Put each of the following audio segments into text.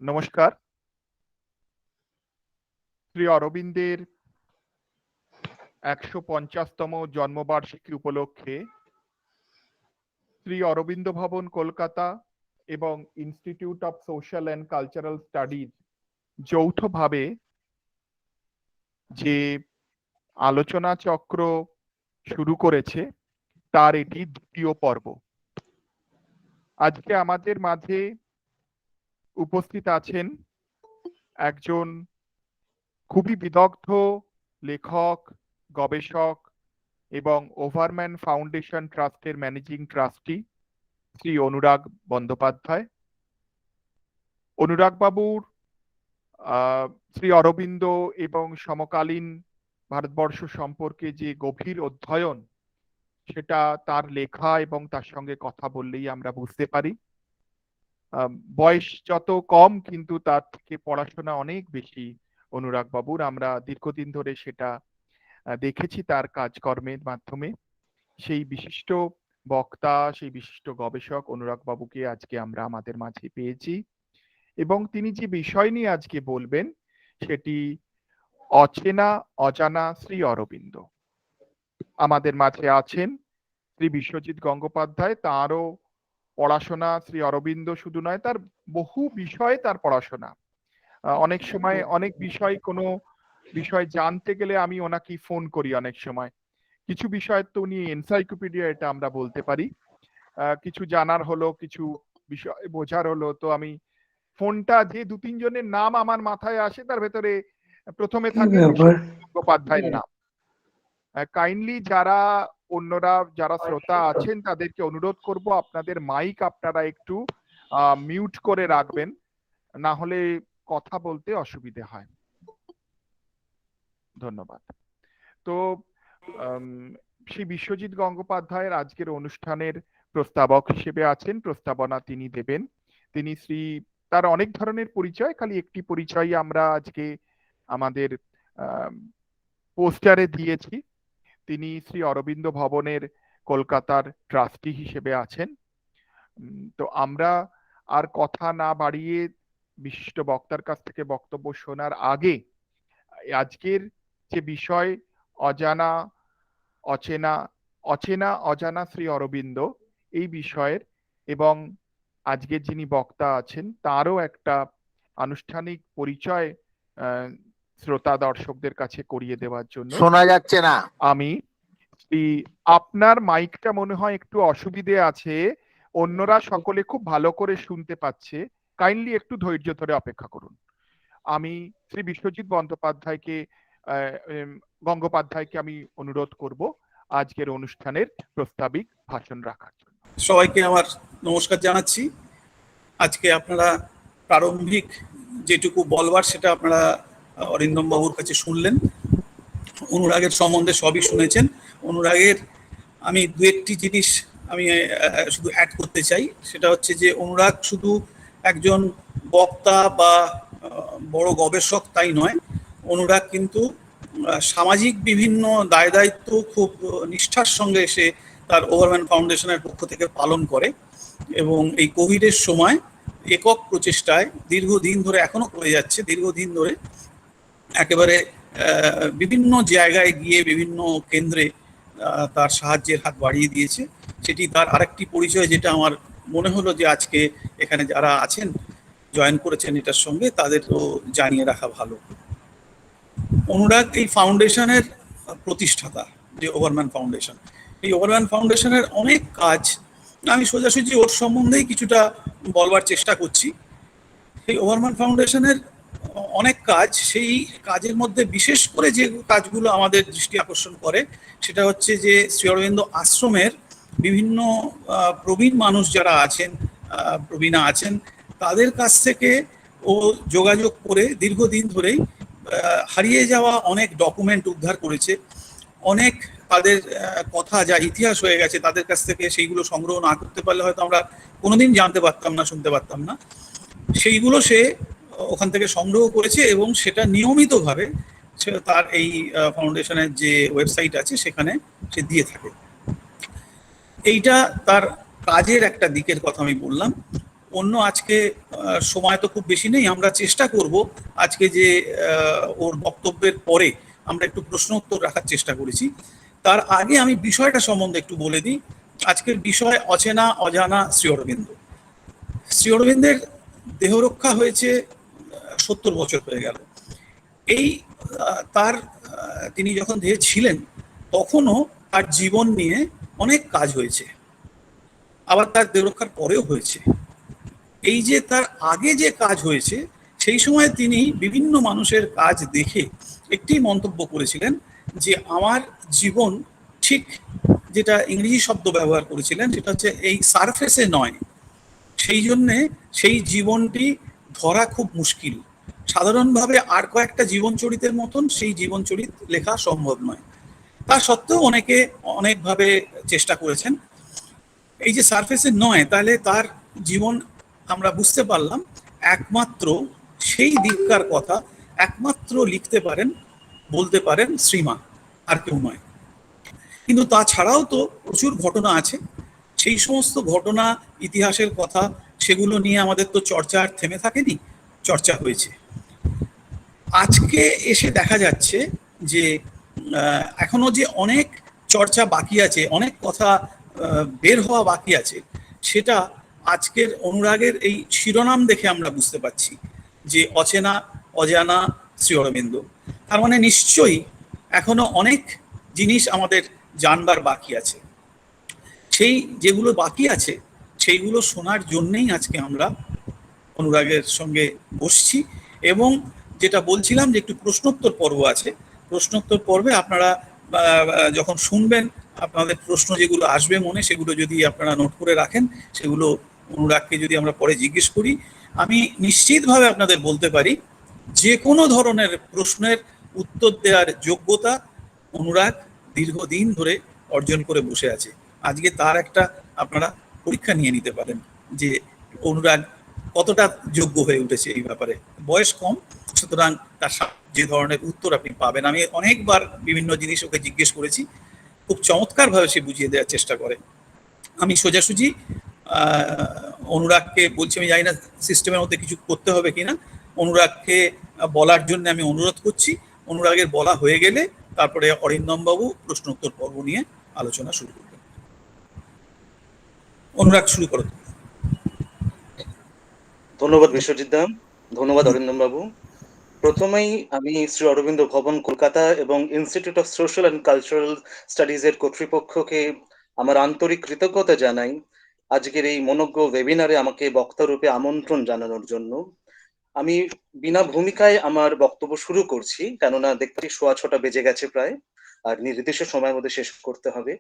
নমস্কার। শ্রী অরবিন্দের ১৫০তম জন্মবার্ষিকী উপলক্ষে শ্রী অরবিন্দ ভবন কলকাতা এবং institute of social and cultural studies যৌথভাবে যে আলোচনা চক্র শুরু করেছে তার এটি দ্বিতীয় পর্ব। আজকে আমাদের মাঝে উপস্থিত আছেন একজন খুবই বিদগ্ধ লেখক, গবেষক এবং ওভারম্যান ফাউন্ডেশন ট্রাস্টের ম্যানেজিং ট্রাস্টি শ্রী অনুরাগ বন্দ্যোপাধ্যায়। অনুরাগ বাবুর শ্রী অরবিন্দ এবং সমকালীন ভারতবর্ষ সম্পর্কে যে গভীর অধ্যয়ন, সেটা তার লেখা এবং তার সঙ্গে কথা বললেই আমরা বুঝতে পারি। বয়স যত কম কিন্তু তার থেকে পড়াশোনা অনেক বেশি অনুরাগ বাবুর। আমরা দীর্ঘদিন ধরে সেটা দেখেছি তার কাজকর্মের মাধ্যমে। সেই বিশিষ্ট বক্তা, সেই বিশিষ্ট গবেষক অনুরাগ বাবুকে আজকে আমরা আমাদের মাঝে পেয়েছি এবং তিনি যে বিষয় নিয়ে আজকে বলবেন সেটি অচেনা অজানা শ্রী অরবিন্দ। আমাদের মাঝে আছেন শ্রী বিশ্বজিৎ গঙ্গোপাধ্যায়। তারও পড়াশোনা শ্রী অরবিন্দ শুধু নয়, তার বহু বিষয়ে তার পড়াশোনা। অনেক সময় অনেক বিষয়, কোনো বিষয় জানতে গেলে আমি ওনাকে ফোন করি অনেক সময়। কিছু বিষয় তো উনি এনসাইক্লোপিডিয়া, এটা আমরা বলতে পারি। কিছু জানার হলো, কিছু বিষয় বোঝার হলো, তো আমি ফোনটা যে দু তিনজনের নাম আমার মাথায় আসে তার ভেতরে প্রথমে থাকে গঙ্গোপাধ্যায়ের নাম। কাইন্ডলি যারা অন্যরা যারা শ্রোতা আছেন তাদেরকে অনুরোধ করব আপনাদের মাইক আপনারা একটু মিউট করে রাখবেন, না হলে কথা বলতে অসুবিধে হয়। ধন্যবাদ। তো শ্রী বিশ্বজিৎ গঙ্গোপাধ্যায়ের আজকের অনুষ্ঠানের প্রস্তাবক হিসেবে আছেন, প্রস্তাবনা তিনি দেবেন। তিনি তার অনেক ধরনের পরিচয়, খালি একটি পরিচয় আমরা আজকে আমাদের পোস্টারে দিয়েছি। তিনি শ্রী অরবিন্দ ভবনের কলকাতার ট্রাস্টি হিসেবে আছেন। তো আমরা আর কথা না বাড়িয়ে বিশিষ্ট বক্তার কাছ থেকে বক্তব্য শোনার আগে আজকের যে বিষয় অজানা অচেনা অচেনা অজানা শ্রী অরবিন্দ, এই বিষয়ের এবং আজকের যিনি বক্তা আছেন তারও একটা আনুষ্ঠানিক পরিচয় শ্রোতা দর্শকদের কাছে করিয়ে দেওয়ার জন্য। শোনা যাচ্ছে না। আমি আপনার মাইকটা মনে হয় একটু অসুবিধে আছে, অন্যরা সকলে খুব ভালো করে শুনতে পাচ্ছে। কাইন্ডলি একটু ধৈর্য ধরে অপেক্ষা করুন। আমি শ্রী বিশ্বজিৎ গঙ্গোপাধ্যায়কে আমি অনুরোধ করব আজকের অনুষ্ঠানের প্রস্তাবিক ভাষণ রাখার জন্য। সবাইকে আমার নমস্কার জানাচ্ছি। আজকে আপনারা প্রারম্ভিক যেটুকু বলবার সেটা আপনারা অরিন্দম বাবুর কাছে শুনলেন। অনুরাগের সম্বন্ধে সবই শুনেছেন। অনুরাগের আমি দু একটি জিনিস আমি শুধু অ্যাড করতে চাই। সেটা হচ্ছে যে অনুরাগ শুধু একজন বক্তা বা বড় গবেষক তাই নয়, অনুরাগ কিন্তু সামাজিক বিভিন্ন দায় দায়িত্ব খুব নিষ্ঠার সঙ্গে সে তার ওভারম্যান ফাউন্ডেশনের পক্ষ থেকে পালন করে এবং এই কোভিডের সময় একক প্রচেষ্টায় দীর্ঘদিন ধরে, এখনো করে যাচ্ছে, দীর্ঘদিন ধরে একেবারে বিভিন্ন জায়গায় গিয়ে বিভিন্ন কেন্দ্রে তার সাহায্যের হাত বাড়িয়ে দিয়েছে। সেটি তার আরেকটি পরিচয়, যেটা আমার মনে হলো যে আজকে এখানে যারা আছেন জয়েন করেছেন এটার সঙ্গে, তাদেরও জানিয়ে রাখা ভালো। অনুরাগ এই ফাউন্ডেশনের প্রতিষ্ঠাতা, যে ওভারম্যান ফাউন্ডেশন, এই ওভারম্যান ফাউন্ডেশনের অনেক কাজ আমি সোজাসুজি ওর সম্বন্ধেই কিছুটা বলবার চেষ্টা করছি। এই ওভারম্যান ফাউন্ডেশনের অনেক কাজ, সেই কাজের মধ্যে বিশেষ করে যে কাজগুলো আমাদের দৃষ্টি আকর্ষণ করে সেটা হচ্ছে যে শ্রী অরবিন্দ আশ্রমের বিভিন্ন প্রবীণ মানুষ যারা আছেন, প্রবীণা আছেন, তাদের কাছ থেকে ও যোগাযোগ করে দীর্ঘদিন ধরেই হারিয়ে যাওয়া অনেক ডকুমেন্ট উদ্ধার করেছে। অনেক তাদের কথা যা ইতিহাস হয়ে গেছে তাদের কাছ থেকে সেইগুলো সংগ্রহ না করতে পারলে হয়তো আমরা কোনোদিন জানতে পারতাম না, শুনতে পারতাম না। সেইগুলো সে ওখান থেকে সংগ্রহ করেছে এবং সেটা নিয়মিতভাবে তার এই ফাউন্ডেশনের যে ওয়েবসাইট আছে সেখানে সে দিয়ে থাকে। এইটা তার কাজের একটা দিকের কথা আমি বললাম। অন্য আজকে সময় তো খুব বেশি নেই, আমরা চেষ্টা করব আজকে যে ওর বক্তব্যের পরে আমরা একটু প্রশ্ন উত্তর রাখার চেষ্টা করেছি। তার আগে আমি বিষয়টা সম্বন্ধে একটু বলে দিই। আজকের বিষয় অচেনা অজানা শ্রী অরবিন্দ। শ্রী অরবিন্দের দেহরক্ষা হয়েছে 70 বছর হয়ে গেল। এই তার তিনি যখন দেহে ছিলেন তখনও তার জীবন নিয়ে অনেক কাজ হয়েছে, আবার তার দেহরক্ষার পরেও হয়েছে। এই যে তার আগে যে কাজ হয়েছে সেই সময় তিনি বিভিন্ন মানুষের কাজ দেখে একটি মন্তব্য করেছিলেন যে আমার জীবন ঠিক, যেটা ইংরেজি শব্দ ব্যবহার করেছিলেন সেটা হচ্ছে এই সারফেসে নয়, সেই জন্যে সেই জীবনটি ধরা খুব মুশকিল। সাধারণভাবে আর কয়েকটা জীবন চরিতের মতন সেই জীবন চরিত লেখা সম্ভব নয়। তা সত্ত্বেও অনেকে অনেকভাবে চেষ্টা করেছেন। এই যে সারফেসে নয়, তাহলে তার জীবন আমরা বুঝতে পারলাম একমাত্র সেই দিককার কথা একমাত্র লিখতে পারেন, বলতে পারেন শ্রীমা, আর কেউ নয়। কিন্তু তাছাড়াও তো প্রচুর ঘটনা আছে, সেই সমস্ত ঘটনা, ইতিহাসের কথা, সেগুলো নিয়ে আমাদের তো চর্চা আর থেমে থাকেনি, চর্চা হয়েছে। আজকে এসে দেখা যাচ্ছে যে এখনো যে অনেক চর্চা বাকি আছে, অনেক কথা বের হওয়া বাকি আছে, সেটা আজকের অনুরাগের এই শিরোনাম দেখে আমরা বুঝতে পারছি যে অচেনা অজানা শ্রী অরবিন্দ। তার মানে নিশ্চয়ই এখনো অনেক জিনিস আমাদের জানবার বাকি আছে। সেই যেগুলো বাকি আছে সেইগুলো শোনার জন্যেই আজকে আমরা অনুরাগের সঙ্গে বসছি। এবং যেটা বলছিলাম যে একটু প্রশ্নোত্তর পর্ব আছে, প্রশ্নোত্তর পর্বে আপনারা যখন শুনবেন আপনাদের প্রশ্ন যেগুলো আসবে মনে, সেগুলো যদি আপনারা নোট করে রাখেন, সেগুলো অনুরাগকে যদি আমরা পরে জিজ্ঞেস করি, আমি নিশ্চিতভাবে আপনাদের বলতে পারি যে কোনো ধরনের প্রশ্নের উত্তর দেওয়ার যোগ্যতা অনুরাগ দীর্ঘদিন ধরে অর্জন করে বসে আছে। আজকে তার একটা আপনারা পরীক্ষা নিয়ে নিতে পারেন যে অনুরাগ কতটা যোগ্য হয়ে উঠেছে এই ব্যাপারে। বয়স কম, সুতরাং তার যে ধরনের উত্তর আপনি পাবেন, আমি অনেকবার বিভিন্ন জিনিস ওকে জিজ্ঞেস করেছি, খুব চমৎকারভাবে সে বুঝিয়ে দেওয়ার চেষ্টা করে। আমি সোজাসুজি অনুরাগকে বলছি, আমি জানি না সিস্টেমের মধ্যে কিছু করতে হবে কিনা, অনুরাগকে বলার জন্য আমি অনুরোধ করছি। অনুরাগের বলা হয়ে গেলে তারপরে অরিন্দম বাবু প্রশ্ন উত্তর পর্ব নিয়ে আলোচনা শুরু করবেন। অনুরাগ, শুরু করো। ধন্যবাদ বিশ্বজিৎ দা, ধন্যবাদ অরিন্দম বাবু। প্রথমেই আমি শ্রী অরবিন্দ ভবন কলকাতা এবং institute of social and cultural studies এর কর্তৃপক্ষকে আমার আন্তরিক কৃতজ্ঞতা জানাই আজকের এই মনোজ্ঞ ওয়েবিনারে আমাকে বক্তা রূপে আমন্ত্রণ জানানোর জন্য। আমি বিনা ভূমিকায় আমার বক্তব্য শুরু করছি, কেননা দেখতে 6:15 বেজে গেছে প্রায়, আর নির্দিষ্ট সময়ের মধ্যে শেষ করতে হবে।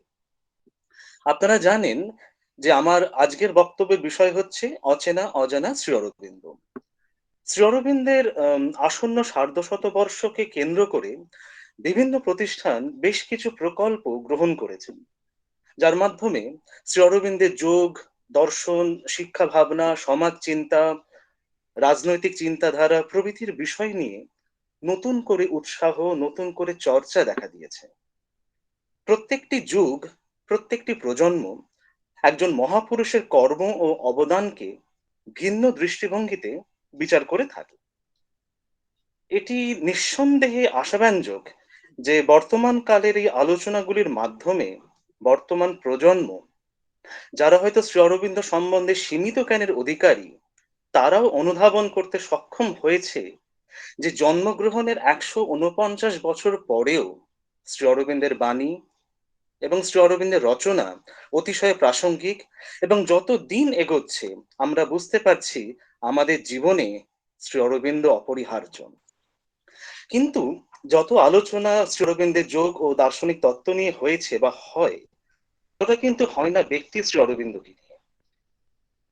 আপনারা জানেন যে আমার আজকের বক্তব্যের বিষয় হচ্ছে অচেনা অজানা শ্রী অরবিন্দ। শ্রী অরবিন্দের আসন্ন সার্ধশতবর্ষকে কেন্দ্র করে বিভিন্ন প্রতিষ্ঠান বেশ কিছু প্রকল্প গ্রহণ করেছেন, যার মাধ্যমে শ্রী অরবিন্দের যোগ, দর্শন, শিক্ষা ভাবনা, সমাজ চিন্তা, রাজনৈতিক চিন্তাধারা প্রভৃতির বিষয় নিয়ে নতুন করে উৎসাহ, নতুন করে চর্চা দেখা দিয়েছে। প্রত্যেকটি যুগ, প্রত্যেকটি প্রজন্ম একজন মহাপুরুষের কর্ম ও অবদানকে ভিন্ন দৃষ্টিভঙ্গিতে বিচার করে থাকে। এটি নিঃসন্দেহে আশাব্যঞ্জক যে বর্তমান কালের এই আলোচনাগুলির মাধ্যমে বর্তমান প্রজন্ম, যারা হয়তো শ্রী অরবিন্দ সম্বন্ধে সীমিত জ্ঞানের অধিকারী, তারাও অনুধাবন করতে সক্ষম হয়েছে যে জন্মগ্রহণের 149 বছর পরেও শ্রী অরবিন্দের বাণী এবং শ্রী অরবিন্দের রচনা অতিশয় প্রাসঙ্গিক, এবং যত দিন এগোচ্ছে আমরা বুঝতে পারছি আমাদের জীবনে শ্রী অরবিন্দ অপরিহার্য। কিন্তু যত আলোচনা শ্রী অরবিন্দের যোগ ও দার্শনিক তত্ত্ব নিয়ে হয়েছে বা হয়, ওটা কিন্তু হয় না ব্যক্তি শ্রী অরবিন্দকে নিয়ে।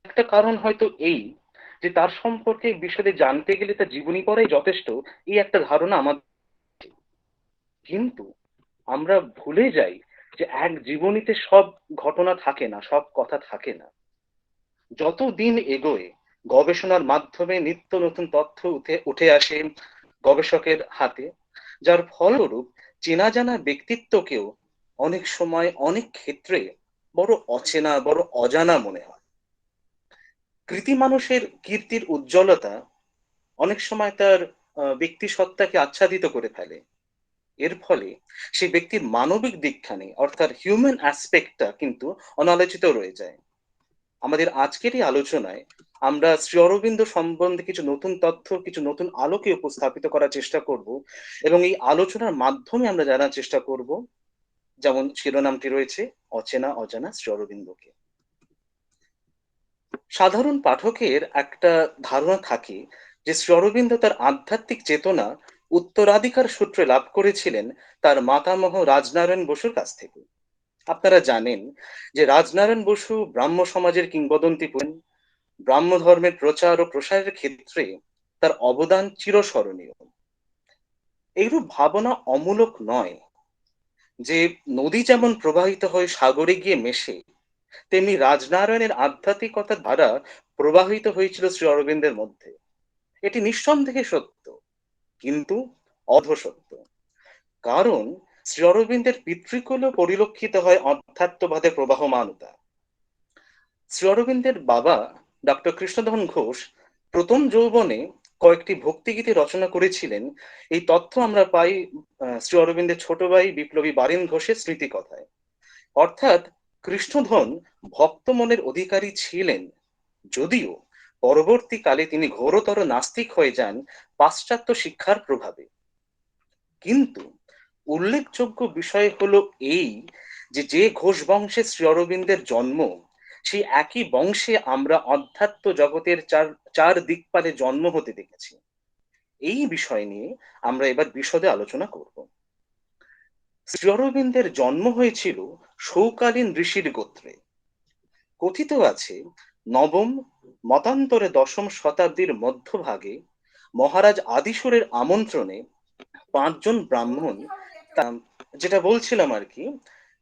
একটা কারণ হয়তো এই যে তার সম্পর্কে বিশদে জানতে গেলে তার জীবনী পড়াই যথেষ্ট, এই একটা ধারণা আমাদের। কিন্তু আমরা ভুলে যাই যে এক জীবনীতে সব ঘটনা থাকে না, সব কথা থাকে না। যত দিন এগোয় গবেষণার মাধ্যমে নিত্য নতুন তথ্য উঠে আসে গবেষকের হাতে, যার ফলস্বরূপ চেনা জানা ব্যক্তিত্বকেও অনেক সময় অনেক ক্ষেত্রে বড় অচেনা, বড় অজানা মনে হয়। কৃতি মানুষের কীর্তির উজ্জ্বলতা অনেক সময় তার ব্যক্তি সত্তাকে আচ্ছাদিত করে ফেলে। এর ফলে সেই ব্যক্তির মানবিক দিকখানে অর্থাৎ হিউম্যান অ্যাসপেক্টটা কিন্তু অনালোচিত রয়ে যায়। আমাদের আজকের এই আলোচনায় আমরা শ্রী অরবিন্দ সম্বন্ধে কিছু নতুন তথ্য, কিছু নতুন আলোকে উপস্থাপিত করার চেষ্টা করব, এবং এই আলোচনার মাধ্যমে আমরা জানার চেষ্টা করব, যেমন শিরোনামটি রয়েছে, অচেনা অজানা শ্রী অরবিন্দকে। সাধারণ পাঠকের একটা ধারণা থাকে যে শ্রী অরবিন্দ তার আধ্যাত্মিক চেতনা উত্তরাধিকার সূত্রে লাভ করেছিলেন তার মাতামহ রাজনারায়ণ বসুর কাছ থেকে। আপনারা জানেন যে রাজনারায়ণ বসু ব্রাহ্ম সমাজের কিংবদন্তি, ব্রাহ্ম ধর্মের প্রচার ও প্রসারের ক্ষেত্রে তার অবদান চিরস্মরণীয়। এইরূপ ভাবনা অমূলক নয় যে নদী যেমন প্রবাহিত হয়ে সাগরে গিয়ে মেশে, তেমনি রাজনারায়ণের আধ্যাত্মিকতার দ্বারা প্রবাহিত হয়েছিল শ্রী অরবিন্দের মধ্যে। এটি নিঃসন্দেহে সত্য, কিন্তু অধসত্য। কারণ শ্রী অরবিন্দের পিতৃকুলে পরিলক্ষিত হয় অধ্যাত্মবাদের প্রবাহমানতা। শ্রী অরবিন্দের বাবা ডক্টর কৃষ্ণধন ঘোষ প্রথম যৌবনে কয়েকটি ভক্তিগীতি রচনা করেছিলেন। এই তথ্য আমরা পাই শ্রী অরবিন্দের ছোট ভাই বিপ্লবী বারেন ঘোষের স্মৃতিকথায়। অর্থাৎ কৃষ্ণধন ভক্ত মনের অধিকারী ছিলেন, যদিও পরবর্তীকালে তিনি ঘোরতর নাস্তিক হয়ে যান পাশ্চাত্য শিক্ষার প্রভাবে। কিন্তু উল্লেখযোগ্য বিষয় হলো এই যে ঘোষ বংশে শ্রী অরবিন্দের জন্ম, সেই একই বংশে আমরা অধ্যাত্ম জগতের চার দিকপালে জন্ম হতে দেখেছি। এই বিষয় নিয়ে আমরা এবার বিশদে আলোচনা করব। শ্রী অরবিন্দের জন্ম হয়েছিল সৌকালীন ঋষির গোত্রে। কথিত আছে নবম, মতান্তরে দশম শতাব্দীর মধ্যভাগে মহারাজ আদিশূরের আমন্ত্রণে 5 জন ব্রাহ্মণ, যেটা বলছিলাম আর কি,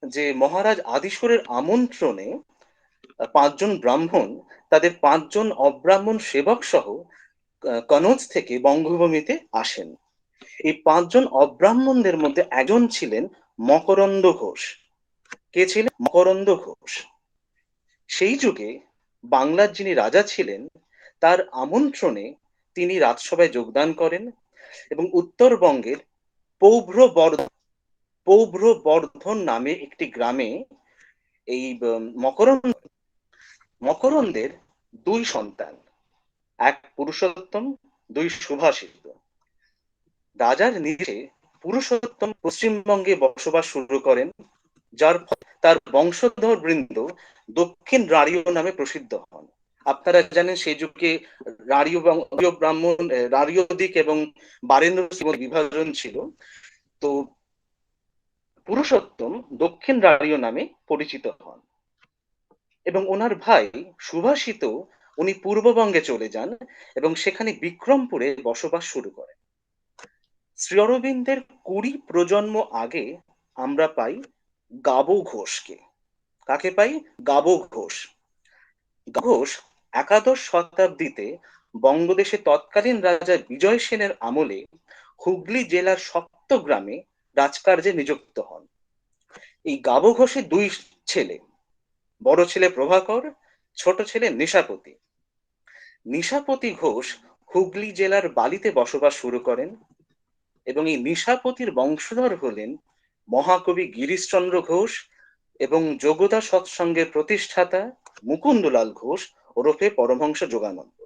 যে মহারাজ আদিশূরের আমন্ত্রণে 5 জন ব্রাহ্মণ তাদের 5 জন অব্রাহ্মণ সেবক সহ কনৌজ থেকে বঙ্গভূমিতে আসেন। এই 5 জন অব্রাহ্মণদের মধ্যে একজন ছিলেন মকরন্দ ঘোষ। কে ছিলেন? মকরন্দ ঘোষ। সেই যুগে বাংলার যিনি রাজা ছিলেন, তার আমন্ত্রণে তিনি রাজসভায় যোগদান করেন এবং উত্তরবঙ্গের পৌভ্রবর্ধন নামে একটি গ্রামে এই মকরন্দের 2 সন্তান, এক পুরুষোত্তম, 2 সুভাষিত। রাজার নির্দেশে পুরুষোত্তম পশ্চিমবঙ্গে বসবাস শুরু করেন, যার তার বংশধর বৃন্দ দক্ষিণ রাঢ়ী নামে প্রসিদ্ধ হন। আপনারা জানেন সেই যুগে রাঢ়ী ব্রাহ্মণ, রাঢ়ী দিক এবং বারেন্দ্র বিভাজন ছিল। তো পুরুষোত্তম দক্ষিণ রাঢ়ী নামে পরিচিত হন এবং ওনার ভাই সুভাষিত উনি পূর্ববঙ্গে চলে যান এবং সেখানে বিক্রমপুরে বসবাস শুরু করেন। শ্রী অরবিন্দের 20 প্রজন্ম আগে আমরা পাই গাবো ঘোষকে। কাকে পাই? গাবো ঘোষ। ঘোষ 11 শতাব্দীতে বঙ্গদেশে তৎকালীন রাজা বিজয় সেনের আমলে হুগলি জেলার সপ্তগ্রামে রাজকার্যে নিযুক্ত হন। এই গাবো ঘোষের 2 ছেলে, বড় ছেলে প্রভাকর, ছোট ছেলে নিশাপতি। নিশাপতি ঘোষ হুগলি জেলার বালিতে বসবাস শুরু করেন এবং এই নিশাপতির বংশধর হলেন মহাকবি গিরিশচন্দ্র ঘোষ এবং যোগদা সৎসঙ্গের প্রতিষ্ঠাতা মুকুন্দলাল ঘোষ ওরফে পরমহংস যোগানন্দ।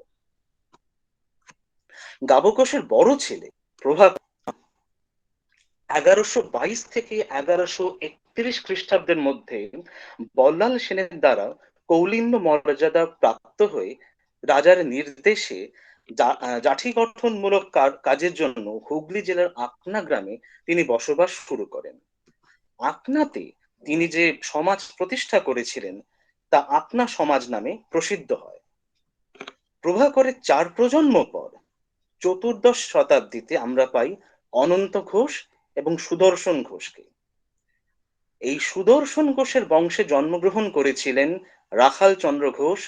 গাবো ঘোষের বড় ছেলে প্রভাকর 1122 থেকে 1131 খ্রিস্টাব্দের মধ্যে বল্লাল সেনের দ্বারা কৌলিন্য মর্যাদা প্রাপ্ত হয়ে রাজার নির্দেশে জাঠি গঠনমূলক কাজের জন্য হুগলি জেলার আকনা গ্রামে তিনি বসবাস শুরু করেন। আকনাতে তিনি যে সমাজ প্রতিষ্ঠা করেছিলেন তা আকনা সমাজ নামে প্রসিদ্ধ হয়। প্রভাকরের 4 প্রজন্ম পর 14 শতাব্দীতে আমরা পাই অনন্ত ঘোষ এবং সুদর্শন ঘোষকে। এই সুদর্শন ঘোষের বংশে জন্মগ্রহণ করেছিলেন রাখাল চন্দ্র ঘোষ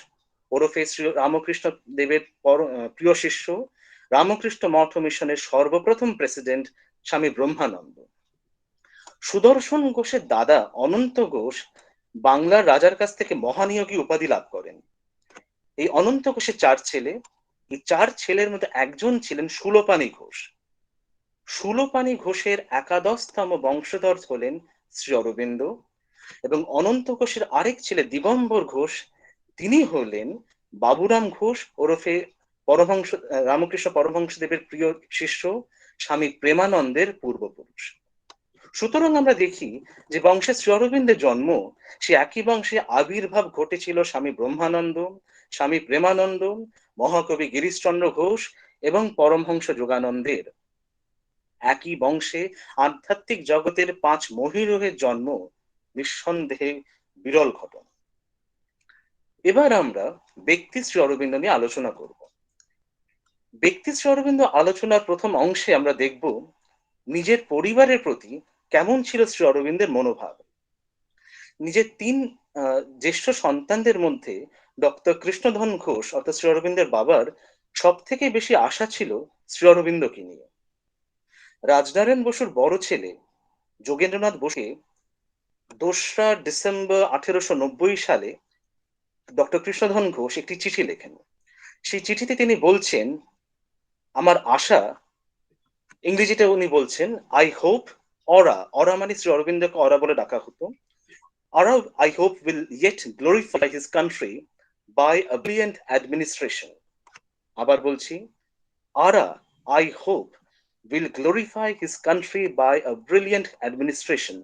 ওরফে শ্রী রামকৃষ্ণ দেবের প্রিয় শিষ্য, রামকৃষ্ণ মঠ মিশনের সর্বপ্রথম প্রেসিডেন্ট স্বামী ব্রহ্মানন্দ। সুদর্শন ঘোষের দাদা অনন্ত ঘোষ বাংলার রাজার কাছ থেকে মহানিয়োগী উপাধি লাভ করেন। এই অনন্ত ঘোষের 4 ছেলে, এই 4 ছেলের মধ্যে একজন ছিলেন শূলপাণি ঘোষ। শূলপাণি ঘোষের একাদশতম বংশধর হলেন শ্রী অরবিন্দ, এবং অনন্ত ঘোষের আরেক ছেলে দিগম্বর ঘোষ, তিনি হলেন বাবুরাম ঘোষ ওরফে পরমহংস রামকৃষ্ণ পরমহংসদেবের প্রিয় শিষ্য স্বামী প্রেমানন্দের পূর্বপুরুষ। সুতরাং আমরা দেখি যে বংশে শ্রী অরবিন্দের জন্ম, সে একই বংশে আবির্ভাব ঘটেছিল স্বামী ব্রহ্মানন্দ, স্বামী প্রেমানন্দ, মহাকবি গিরিশচন্দ্র ঘোষ এবং পরমহংস যোগানন্দের। একই বংশে আধ্যাত্মিক জগতের 5 মহীরুহের জন্ম নিঃসন্দেহে বিরল ঘটনা। এবার আমরা ব্যক্তি শ্রী অরবিন্দ নিয়ে আলোচনা করব। ব্যক্তি শ্রী অরবিন্দ আলোচনার প্রথম অংশে আমরা দেখব নিজের পরিবারের প্রতি কেমন ছিল শ্রী অরবিন্দের মনোভাব। নিজের 3 জ্যেষ্ঠ সন্তানদের মধ্যে ডক্টর কৃষ্ণধন ঘোষ অর্থাৎ শ্রী অরবিন্দের বাবার সব থেকে বেশি আশা ছিল শ্রী অরবিন্দকে নিয়ে। রাজনারায়ণ বসুর বড় ছেলে যোগেন্দ্রনাথ বসুকে 2রা ডিসেম্বর 1890 সালে ডক্টর কৃষ্ণধন ঘোষ একটি চিঠি লেখেন। সেই চিঠিতে তিনি বলছেন, আমার আশা, ইংরেজিতে উনি বলছেন আই হোপ, অরা মানে শ্রী অরবিন্দকে অরা বলে ডাকা হতো, অরা I hope will yet glorify his country by a brilliant administration. আবার বলছি, আরা I hope will glorify his country by a brilliant administration.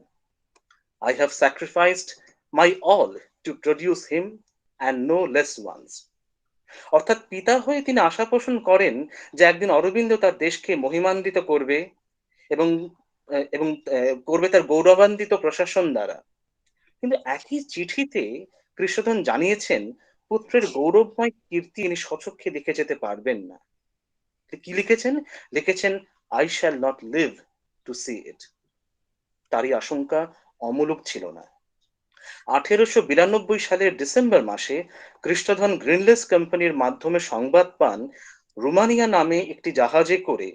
I have sacrificed my all to produce him and no less ones. অর্থাৎ পিতা হয়ে তিনি আশা পোষণ করেন যে একদিন অরবিন্দ তার দেশকে মহিমান্বিত করবে এবং এবং করবে তার গৌরবান্বিত প্রশাসন দ্বারা। কিন্তু একই চিঠিতে কৃষ্ণধন জানিয়েছেন পুত্রের গৌরবময় কীর্তি তিনি স্বচক্ষে দেখে যেতে পারবেন না। কি লিখেছেন? লিখেছেন I shall not live to see it. তারই আশঙ্কা অমূলক ছিল না। 1892 সালের ডিসেম্বর মাসে কৃষ্ণধন গ্রিনলেস কোম্পানির মাধ্যমে সংবাদ পান রোমানিয়া নামে একটি জাহাজে করে,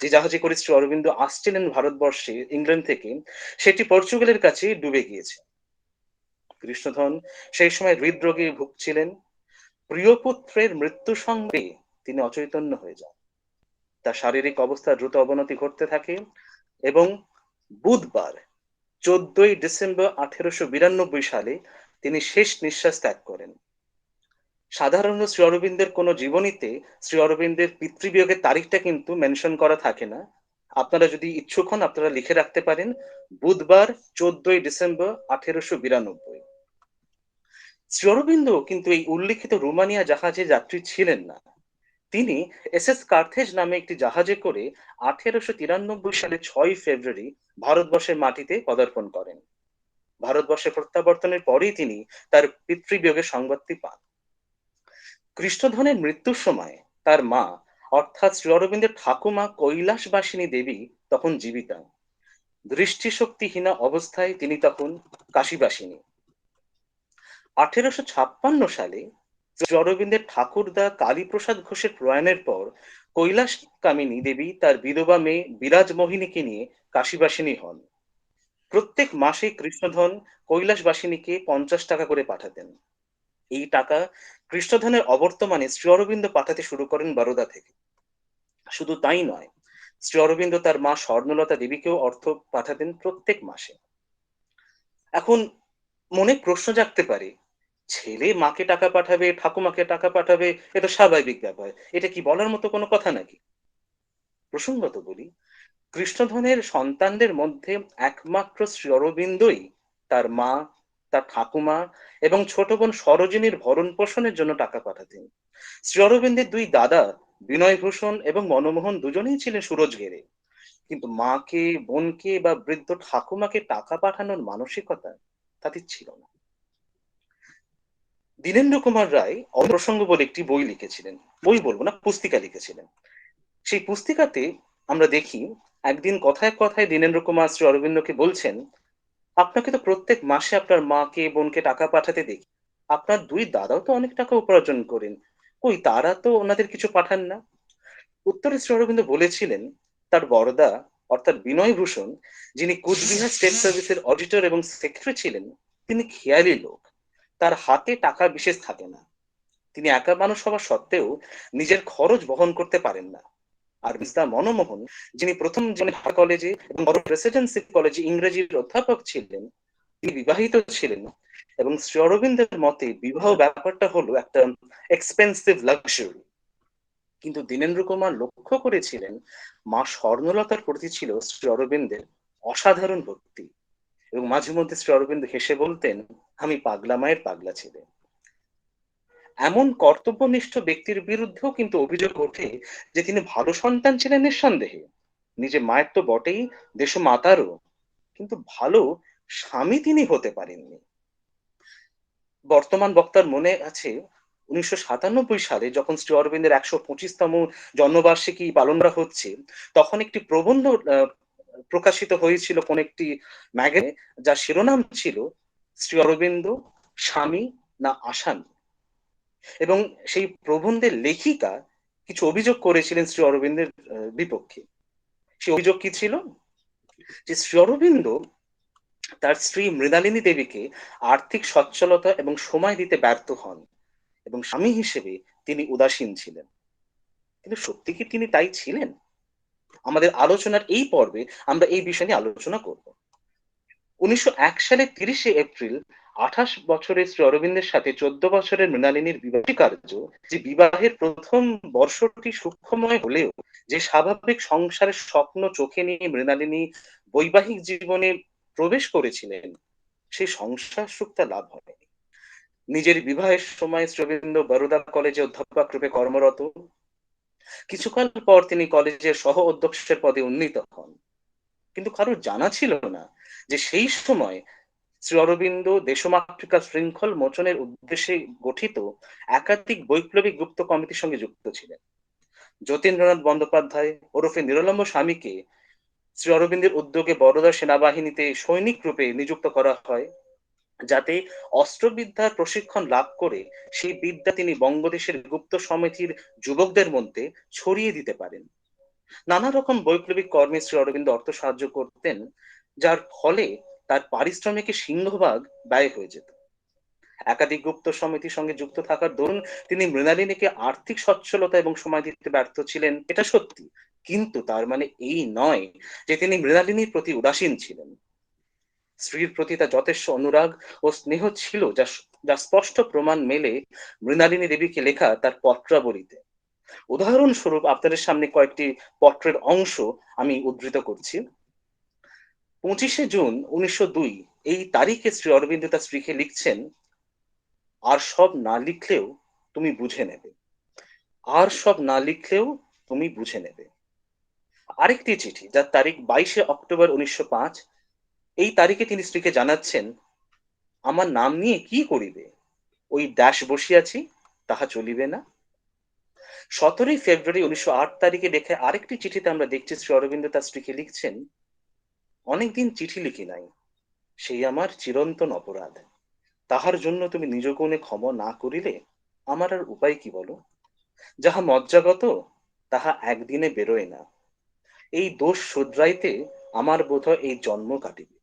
যে জাহাজে করে শ্রী অরবিন্দ আসছিলেন ভারতবর্ষে ইংল্যান্ড থেকে, সেটি পর্তুগালের কাছে ডুবে গিয়েছে। কৃষ্ণধন সেই সময় হৃদরোগে ভুগছিলেন। প্রিয় পুত্রের মৃত্যু সঙ্গে তিনি অচৈতন্য হয়ে যান। তার শারীরিক অবস্থার দ্রুত অবনতি ঘটতে থাকে এবং বুধবার 14ই ডিসেম্বর 1892 সালে তিনি শেষ নিঃশ্বাস ত্যাগ করেন। সাধারণত শ্রী অরবিন্দের কোনো জীবনীতে শ্রী অরবিন্দের পিতৃবিয়োগের তারিখটা কিন্তু মেনশন করা থাকে না। আপনারা যদি ইচ্ছুক হন আপনারা লিখে রাখতে পারেন, বুধবার 14ই ডিসেম্বর 1892। শ্রী অরবিন্দ কিন্তু এই উল্লিখিত রোমানিয়া জাহাজে যাত্রী ছিলেন না। তিনি এসএস কার্থেজ নামে একটি জাহাজে করে 1893 সালে 6 ফেব্রুয়ারি ভারতবর্ষের মাটিতে পদার্পণ করেন। ভারতবর্ষে প্রত্যাবর্তনের পরেই তিনি তার পিতৃবিয়োগের সংবাদটি পান। কৃষ্ণধনের মৃত্যুর সময় তার মা অর্থাৎ শ্রী অরবিন্দের ঠাকুমা কৈলাসবাসিনী দেবী তখন জীবিতা। দৃষ্টিশক্তিহীনা অবস্থায় তিনি তখন কাশীবাসিনী। 1856 সালে শ্রী অরবিন্দের ঠাকুরদা কালীপ্রসাদ ঘোষের প্রয়াণের পর কৈলাস কামিনী দেবী তার বিধবা মেয়ে বিরাজমোহিনীকে নিয়ে কাশীবাসিনী হন। প্রত্যেক মাসে কৃষ্ণধন কৈলাসবাসিনীকে 50 টাকা করে পাঠাতেন। এই টাকা কৃষ্ণধনের অবর্তমানে শ্রী অরবিন্দ পাঠাতে শুরু করেন বরোদা থেকে। শুধু তাই নয়, শ্রী অরবিন্দ তার মা স্বর্ণলতা দেবীকেও অর্থ পাঠাতেন প্রত্যেক মাসে। এখন মনে প্রশ্ন জাগতে পারে, ছেলে মাকে টাকা পাঠাবে, ঠাকুমাকে টাকা পাঠাবে, এটা স্বাভাবিক ব্যাপার, এটা কি বলার মতো কোনো কথা নাকি? প্রসঙ্গত বলি, কৃষ্ণধনের সন্তানদের মধ্যে একমাত্র শ্রী অরবিন্দই তার মা, তার ঠাকুমা এবং ছোট বোন সরোজিনীর ভরণ পোষণের জন্য টাকা পাঠাতেন। শ্রী অরবিন্দের 2 দাদা বিনয়ভূষণ এবং মনমোহন দুজনেই ছিলেন সুরোজগেরে, কিন্তু মাকে, বোনকে বা বৃদ্ধ ঠাকুমাকে টাকা পাঠানোর মানসিকতা তাদের ছিল না। দীনেন্দ্র কুমার রায় অপ্রসঙ্গ বলে একটি বই লিখেছিলেন, বই বলবো না, পুস্তিকা লিখেছিলেন। সেই পুস্তিকাতে আমরা দেখি একদিন কথায় কথায় দীনেন্দ্র কুমার শ্রী অরবিন্দকে বলছেন, আপনাকে তো প্রত্যেক মাসে আপনার মাকে, বোনকে টাকা পাঠাতে দেখি, আপনার 2 দাদাও তো অনেক টাকা উপার্জন করেন, কই তারা তো ওনাদের কিছু পাঠান না? উত্তরে শ্রী অরবিন্দ বলেছিলেন, তার বড়দা অর্থাৎ বিনয়ভূষণ, যিনি কুচবিহার স্টেট সার্ভিসের অডিটর এবং সেক্রেটারি ছিলেন, তিনি খেয়ালি লোক, তার হাতে টাকা বিশেষ থাকে না। তিনি একা মানুষ হওয়া সত্ত্বেও নিজের খরচ বহন করতে পারেন না। আর মিস্টার মনমোহন, যিনি প্রথম জন কলেজে এবং বড় প্রেসিডেন্সি কলেজে ইংরেজির অধ্যাপক ছিলেন, তিনি বিবাহিত ছিলেন এবং শ্রী অরবিন্দের মতে বিবাহ ব্যাপারটা হলো একটা এক্সপেন্সিভ লাক্সারি। কিন্তু দীনেন্দ্র কুমার লক্ষ্য করেছিলেন মা স্বর্ণলতার প্রতি ছিল শ্রী অরবিন্দের অসাধারণ ভক্তি, এবং মাঝে মধ্যে শ্রী অরবিন্দ হেসে বলতেন, আমি পাগলা মায়ের পাগলা ছেলে। এমন কর্তব্যনিষ্ঠ ব্যক্তির বিরুদ্ধেও কিন্তু অভিযোগ ওঠে যে তিনি ভালো সন্তান ছিলেন নিঃসন্দেহে, নিজে মায়ের তো বটেই, দেশ মাতারও, কিন্তু ভালো স্বামী তিনি হতে পারেননি। বর্তমান বক্তার মনে আছে 1997 সালে যখন শ্রী অরবিন্দের 125তম জন্মবার্ষিকী পালন করা হচ্ছে, তখন একটি প্রবন্ধ প্রকাশিত হয়েছিল কোন একটি ম্যাগাজিনে, যার শিরোনাম ছিল শ্রী অরবিন্দ স্বামী না আসামী। এবং সেই প্রবন্ধের লেখিকা কিছু অভিযোগ করেছিলেন শ্রী অরবিন্দের বিপক্ষে। সেই অভিযোগ কি ছিল? যে শ্রী অরবিন্দ তার স্ত্রী মৃণালিনী দেবীকে আর্থিক সচ্ছলতা এবং সময় দিতে ব্যর্থ হন, এবং স্বামী হিসেবে তিনি উদাসীন ছিলেন। কিন্তু সত্যি কি তিনি তাই ছিলেন? আমাদের আলোচনার এই পর্বে আমরা এই বিষয় নিয়ে আলোচনা করব। 1901 সালের 30শে এপ্রিল 28 বছরের শ্রী অরবিন্দের সাথে 14 বছরের মৃণালিনীর বিবাহ কার্য, যে বিবাহের প্রথম বর্ষটি সূক্ষ্মময় হলেও যে স্বাভাবিক সংসারের স্বপ্ন চোখে নিয়ে মৃণালিনী বৈবাহিক জীবনে প্রবেশ করেছিলেন, সেই সংসার সুখটা লাভ হয়নি। নিজের বিবাহের সময় শ্রী অরবিন্দ বরোদা কলেজে অধ্যাপক রূপে কর্মরত। কিছুকাল পর তিনি কলেজের সহ অধ্যক্ষের পদে উন্নীত হন। কিন্তু কারোর জানা ছিল না যে সেই সময় শ্রী অরবিন্দ দেশমাতৃকা শৃঙ্খল মোচনের উদ্দেশ্যে গঠিত একাধিক বৈপ্লবিক গুপ্ত কমিটির সঙ্গে যুক্ত ছিলেন। যতীন্দ্রনাথ বন্দ্যোপাধ্যায় ওরফে নিরলম্ব স্বামীকে শ্রী অরবিন্দের উদ্যোগে বরোদা সেনাবাহিনীতে সৈনিক রূপে নিযুক্ত করা হয়, যাতে অস্ত্রবিদ্যার প্রশিক্ষণ লাভ করে সেই বিদ্যা তিনি বঙ্গদেশের গুপ্ত সমিতির যুবকদের মধ্যে ছড়িয়ে দিতে পারেন। নানা রকম বৈপ্লবিক কর্মে শ্রী অরবিন্দ অর্থ সাহায্য করতেন, যার ফলে তার পারিশ্রমিকের সিংহভাগ ব্যয় হয়ে যেত। একাধিক গুপ্ত সমিতির সঙ্গে যুক্ত থাকার দরুন তিনি মৃণালিনীকে আর্থিক সচ্ছলতা এবং সময় দিতে ব্যর্থ ছিলেন, এটা সত্যি, কিন্তু তার মানে এই নয় যে তিনি মৃণালিনীর প্রতি উদাসীন ছিলেন। স্ত্রীর প্রতি তার যথেষ্ট অনুরাগ ও স্নেহ ছিল, যা স্পষ্ট প্রমাণ মেলে মৃণালিনী দেবীকে লেখা তার পত্রাবলীতে। উদাহরণস্বরূপ আপনাদের সামনে কয়েকটি পত্রের অংশ আমি উদ্ধৃত করছি। 25শে জুন 1902 এই তারিখে শ্রী অরবিন্দ তার স্ত্রীকে লিখছেন, আর সব না লিখলেও তুমি বুঝে নেবে, আর সব না লিখলেও তুমি বুঝে নেবে। আরেকটি চিঠি যার তারিখ 22শে অক্টোবর 1905, এই তারিখে তিনি স্ত্রীকে জানাচ্ছেন, আমার নাম নিয়ে কি করিবে, ওই ড্যাশ বসিয়াছি, তাহা চলিবে না। 17ই ফেব্রুয়ারি 1908 তারিখে লেখা আরেকটি চিঠিতে আমরা দেখছি শ্রী অরবিন্দ তার স্ত্রীকে লিখছেন, অনেকদিন চিঠি লিখি নাই, সেই আমার চিরন্তন অপরাধ, তাহার জন্য তুমি নিজ গুণে ক্ষমা না করিলে আমার আর উপায় কি বলো, যাহা মজ্জাগত তাহা একদিনে বেরোয় না, এই দোষ শুধরাইতে আমার বোধহয় এই জন্ম কাটিবে।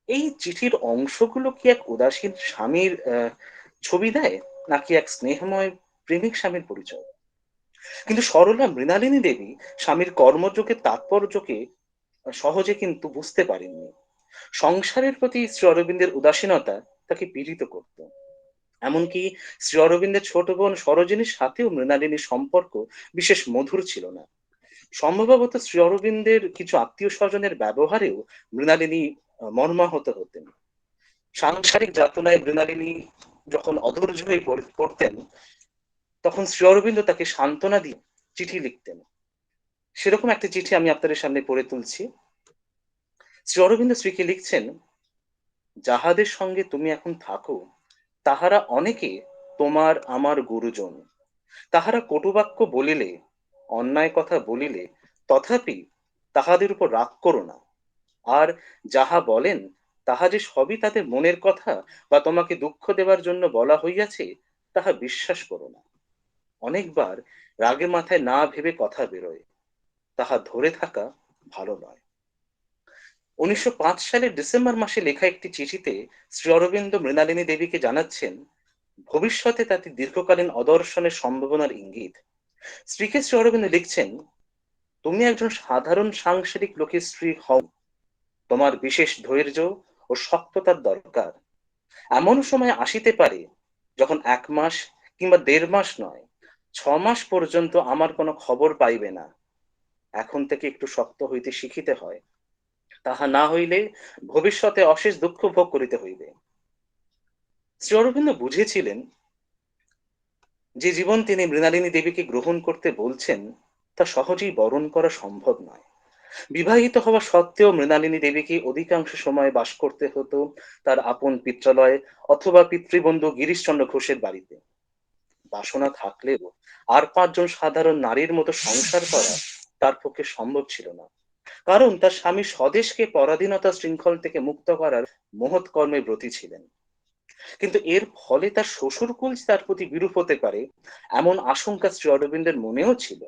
এই চিঠির অংশগুলো কি এক উদাসীন স্বামীর ছবি দেয়, নাকি এক স্নেহময় প্রেমিক স্বামীর পরিচয়? কিন্তু সরলা মৃণালিনী দেবী স্বামীর কর্মযোগের তাৎপর্যকে সহজে কিন্তু বুঝতে পারেননি। সংসারের প্রতি শ্রী অরবিন্দের উদাসীনতা তাকে পীড়িত করত। এমনকি শ্রী অরবিন্দের ছোট বোন সরোজিনীর সাথেও মৃণালিনীর সম্পর্ক বিশেষ মধুর ছিল না। সম্ভবত শ্রী অরবিন্দের কিছু আত্মীয় স্বজনের ব্যবহারেও মৃণালিনী মর্মাহত হতেন। সাংসারিক যাতনায় মৃণালিনী যখন অধৈর্য হয়ে পড়তেন, তখন শ্রী অরবিন্দ তাকে সান্ত্বনা দিয়ে চিঠি লিখতেন। সেরকম একটা চিঠি আমি আপনাদের সামনে পড়ে তুলছি। শ্রী অরবিন্দ স্ত্রীকে লিখছেন, যাহাদের সঙ্গে তুমি এখন থাকো তাহারা অনেকে তোমার আমার গুরুজন, তাহারা কটুবাক্য বলিলে, অন্যায় কথা বলিলে, তথাপি তাহাদের উপর রাগ করো না, আর যাহা বলেন তাহা যে সবই তাদের মনের কথা বা তোমাকে দুঃখ দেবার জন্য বলা হইয়াছে, তাহা বিশ্বাস করো না। অনেকবার রাগে মাথায় না ভেবে কথা বেরোয়, তাহা ধরে থাকা ভালো নয়। 1905 সালের ডিসেম্বর মাসে লেখা একটি চিঠিতে শ্রী অরবিন্দ মৃণালিনী দেবীকে জানাচ্ছেন, ভবিষ্যতে তাতে দীর্ঘকালীন অদর্শনের সম্ভাবনার ইঙ্গিত। স্ত্রীকে শ্রী অরবিন্দ লিখছেন, তুমি একজন সাধারণ সাংসারিক লোকের স্ত্রী হও, তোমার বিশেষ ধৈর্য ও শক্ততার দরকার। এমন সময় আসিতে পারে যখন 1 মাস কিংবা 1.5 মাস নয়, 6 মাস পর্যন্ত আমার কোনো খবর পাইবে না। এখন থেকে একটু শক্ত হইতে শিখিতে হয়, তাহা না হইলে ভবিষ্যতে অশেষ দুঃখ ভোগ করিতে হইবে। শ্রী অরবিন্দ বুঝেছিলেন যে জীবন তিনি মৃণালিনী দেবীকে গ্রহণ করতে বলছেন তা সহজেই বরণ করা সম্ভব নয়। বিবাহিত হওয়া সত্ত্বেও মৃণালিনী দেবীকে অধিকাংশ সময় বাস করতে হতো তার আপন পিত্রালয় অথবা পিতৃবন্ধু গিরিশচন্দ্র ঘোষের বাড়িতে। বাসনা থাকলেও আর 5 জন সাধারণ নারীর মতো সংসার করা তার পক্ষে সম্ভব ছিল না, কারণ তার স্বামী স্বদেশকে পরাধীনতা শৃঙ্খল থেকে মুক্ত করার মহৎ কর্মে ব্রতী ছিলেন। কিন্তু এর ফলে তার শ্বশুরকুল তার প্রতি বিরূপ হতে পারে এমন আশঙ্কা শ্রী অরবিন্দের মনেও ছিল।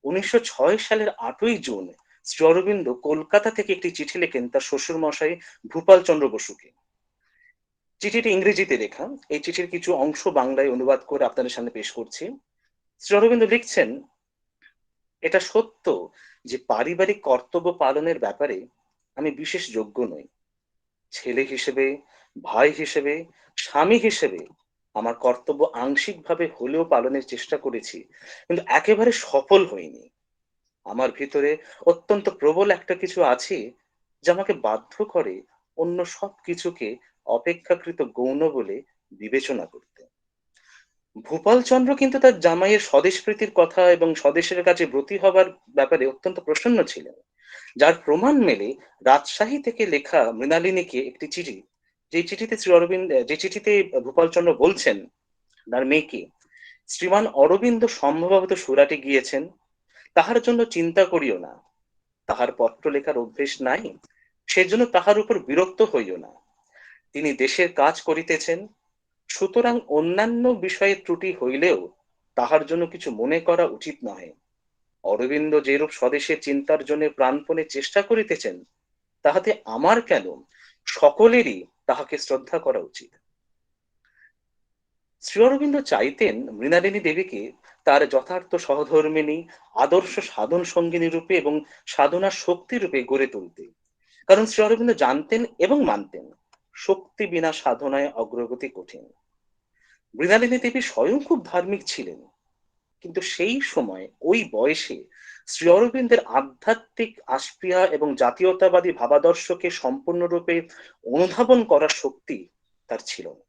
1906 সালের 8ই জুন শ্রী অরবিন্দ কলকাতা থেকে একটি চিঠি লেখেন তার শ্বশুর মশাই ভূপাল চন্দ্র বসুকে। চিঠিটি ইংরেজিতে লেখা, এই চিঠির কিছু অংশ বাংলায় অনুবাদ করে আপনাদের সামনে পেশ করছি। শ্রী অরবিন্দ লিখছেন, এটা সত্য যে পারিবারিক কর্তব্য পালনের ব্যাপারে আমি বিশেষ যোগ্য নই। ছেলে হিসেবে, ভাই হিসেবে, স্বামী হিসেবে আমার কর্তব্য আংশিকভাবে হলেও পালনের চেষ্টা করেছি, কিন্তু একেবারে সফল হইনি। আমার ভিতরে অত্যন্ত প্রবল একটা কিছু আছে যা আমাকে বাধ্য করে অন্য সব কিছুকে অপেক্ষাকৃত গৌণ বলে বিবেচনা করতে। ভূপাল চন্দ্র কিন্তু তার জামাইয়ের স্বদেশ প্রীতির কথা এবং স্বদেশের কাছে ব্রতী হবার ব্যাপারে অত্যন্ত প্রসন্ন ছিলেন, যার প্রমাণ মেলে রাজশাহী থেকে লেখা মৃণালিনীকে একটি চিঠি, যে চিঠিতে ভূপাল চন্দ্র বলছেন তার মেয়েকে, শ্রীমান অরবিন্দ সম্ভবত সুরাটে গিয়েছেন, তাহার জন্য চিন্তা করিও না। তাহার পত্র লেখার অভ্যেস নাই, সেজন্য তাহার উপর বিরক্ত হইও না। তিনি দেশের কাজ করিতেছেন, সুতরাং অন্যান্য বিষয়ে ত্রুটি হইলেও তাহার জন্য কিছু মনে করা উচিত নহে। অরবিন্দ যেরূপ স্বদেশের চিন্তার জন্য প্রাণপণে চেষ্টা করিতেছেন, তাহাতে আমার কেন, সকলেরই তাহাকে শ্রদ্ধা করা উচিত। শ্রী অরবিন্দ চাইতেন মৃণালিনী দেবীকে তার যথার্থ সহধর্মিণী, আদর্শ সাধন সঙ্গিনী রূপে এবং সাধনার শক্তি রূপে গড়ে তুলতে, কারণ শ্রী অরবিন্দ জানতেন এবং মানতেন শক্তি বিনা সাধনায় অগ্রগতি কঠিন। মৃণালিনী দেবী স্বয়ং খুব ধার্মিক ছিলেন, কিন্তু সেই সময় ওই বয়সে শ্রী অরবিন্দের আধ্যাত্মিক আস্পৃহা এবং জাতীয়তাবাদী ভাবাদর্শকে সম্পূর্ণরূপে অনুধাবন করার শক্তি তার ছিল না।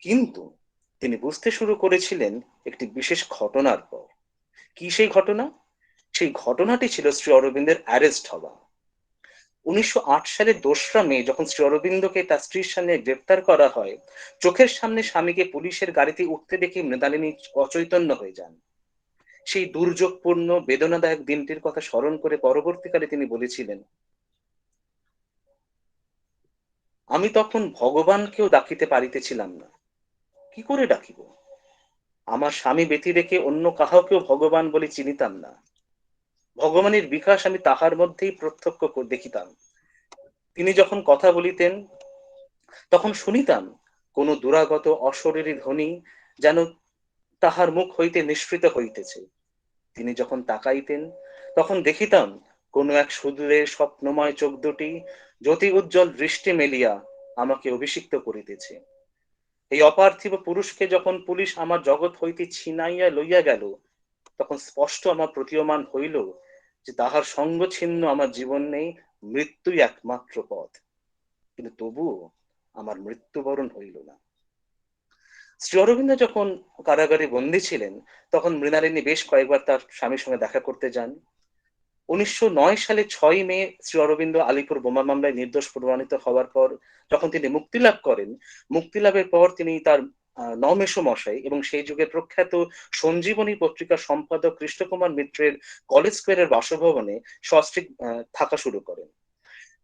কিন্তু তিনি বুঝতে শুরু করেছিলেন একটি বিশেষ ঘটনার পর। কি সেই ঘটনা? সেই ঘটনাটি ছিল শ্রী অরবিন্দের অ্যারেস্ট হওয়া। 1908 সালের 2রা মে যখন শ্রী অরবিন্দকে তার স্ত্রীর সামনে গ্রেপ্তার করা হয়, চোখের সামনে স্বামীকে পুলিশের গাড়িতে উঠতে দেখে মৃণালিনী অচৈতন্য হয়ে যান। সেই দুর্যোগপূর্ণ বেদনাদায়ক দিনটির কথা স্মরণ করে পরবর্তীকালে তিনি বলেছিলেন, আমি তখন ভগবানকেও ডাকিতে পারিতেছিলাম না। কি করে ডাকিব? আমার স্বামী ব্যতি রেখে অন্য কাহাকেও ভগবান বলে চিনিতাম না। ভগবানের বিকাশ আমি তাহার মধ্যেই প্রত্যক্ষ দেখিতাম। তিনি যখন কথা বলিতেন তখন শুনিতাম কোন দুরাগত অশরীরী ধ্বনি যেন তাহার মুখ হইতে নিঃসৃত হইতেছে। তিনি যখন তাকাইতেন তখন দেখিতাম কোন এক সুদূরের স্বপ্নময় চোখ দুটি জ্যোতি উজ্জ্বল দৃষ্টি মেলিয়া আমাকে অভিষিক্ত করিতেছে। এই অপার্থিব পুরুষকে যখন পুলিশ আমার জগৎ হইতে ছিনাইয়া লইয়া গেল, তখন স্পষ্ট আমার প্রতীয়মান হইল যে তাহার সঙ্গ ছিন্ন আমার জীবন নেই, মৃত্যুই একমাত্র পথ। কিন্তু তবুও আমার মৃত্যুবরণ হইল না। শ্রী অরবিন্দ যখন কারাগারে বন্দী ছিলেন, তখন মৃণালিনী বেশ কয়েকবার তার স্বামীর সঙ্গে দেখা করতে যান। 1909 সালে 6ই মে শ্রী অরবিন্দ আলিপুর বোমা মামলায় নির্দোষ প্রমাণিত হওয়ার পর যখন তিনি মুক্তি লাভ করেন, মুক্তি লাভের পর তিনি তার নমেষো মশাই এবং সেই যুগের প্রখ্যাত সঞ্জীবনী পত্রিকার সম্পাদক কৃষ্ণকুমার মিত্রের কলেজ স্কোয়ারের বাসভবনে সস্ত্রীক থাকা শুরু করেন।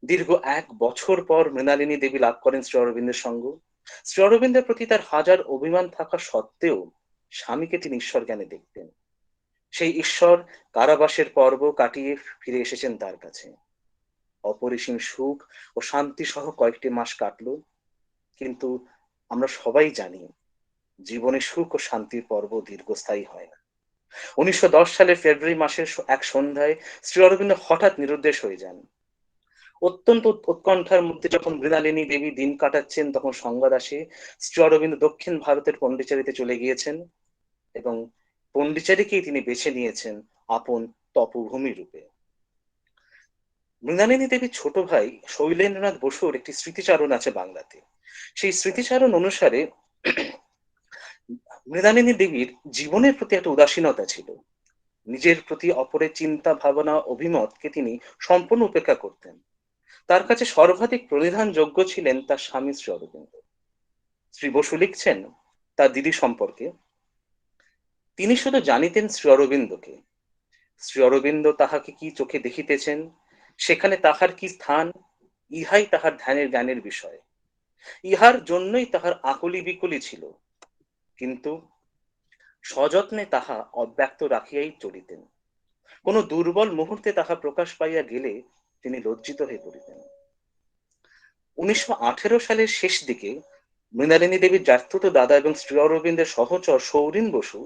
দীর্ঘ 1 বছর পর মৃণালিনী দেবী লাভ করেন শ্রী অরবিন্দের সঙ্গ। শ্রী অরবিন্দের প্রতি তার হাজার অভিমান থাকা সত্ত্বেও স্বামীকে তিনি ঈশ্বর জ্ঞানে দেখতেন। সেই ঈশ্বর কারাবাসের পর্ব কাটিয়ে ফিরে এসেছেন তার কাছে। অপরিসীম সুখ ও শান্তি সহ কয়েকটি মাস কাটলো, কিন্তু আমরা সবাই জানি জীবনে সুখ ও শান্তির পর্ব দীর্ঘস্থায়ী হয় না। 1910 সালের ফেব্রুয়ারি মাসের এক সন্ধ্যায় শ্রী অরবিন্দ হঠাৎ নিরুদ্দেশ হয়ে যান। অত্যন্ত উৎকণ্ঠার মধ্যে যখন মৃণালিনী দেবী দিন কাটাচ্ছেন, তখন সংবাদ আসে শ্রী অরবিন্দ দক্ষিণ ভারতের পন্ডিচেরিতে চলে গিয়েছেন এবং পন্ডিচেরিকেই তিনি বেছে নিয়েছেন আপন তপভূমি রূপে। মৃণালিনী দেবীর ছোট ভাই শৈলেন্দ্রনাথ বসুর একটি স্মৃতিচারণ আছে বাংলাতে। সেই স্মৃতিচারণ অনুসারে মৃণালিনী দেবীর জীবনের প্রতি একটা উদাসীনতা ছিল। নিজের প্রতি অপরের চিন্তা ভাবনা অভিমতকে তিনি সম্পূর্ণ উপেক্ষা করতেন। তার কাছে সর্বাধিক প্রণিধানযোগ্য ছিলেন তার স্বামী শ্রী অরবিন্দ। শ্রী বসু লিখছেন তার দিদি সম্পর্কে, তিনি শুধু জানিতেন শ্রী অরবিন্দকে, শ্রী অরবিন্দ তাহাকে কি চোখে দেখিতেছেন, সেখানে তাহার কি স্থান, ইহাই তাহার ধ্যানের জ্ঞানের বিষয়। ইহার জন্যই তাহার আকুলি বিকুলি ছিল, কিন্তু সযত্নে তাহা অব্যক্ত রাখিয়াই চলিতেন। কোন দুর্বল মুহূর্তে তাহা প্রকাশ পাইয়া গেলে তিনি লজ্জিত হয়ে পড়িতেন। 1918 সালের শেষ দিকে মৃণালিনী দেবীর জাত্যুত দাদা এবং শ্রী অরবিন্দের সহচর সৌরিন বসু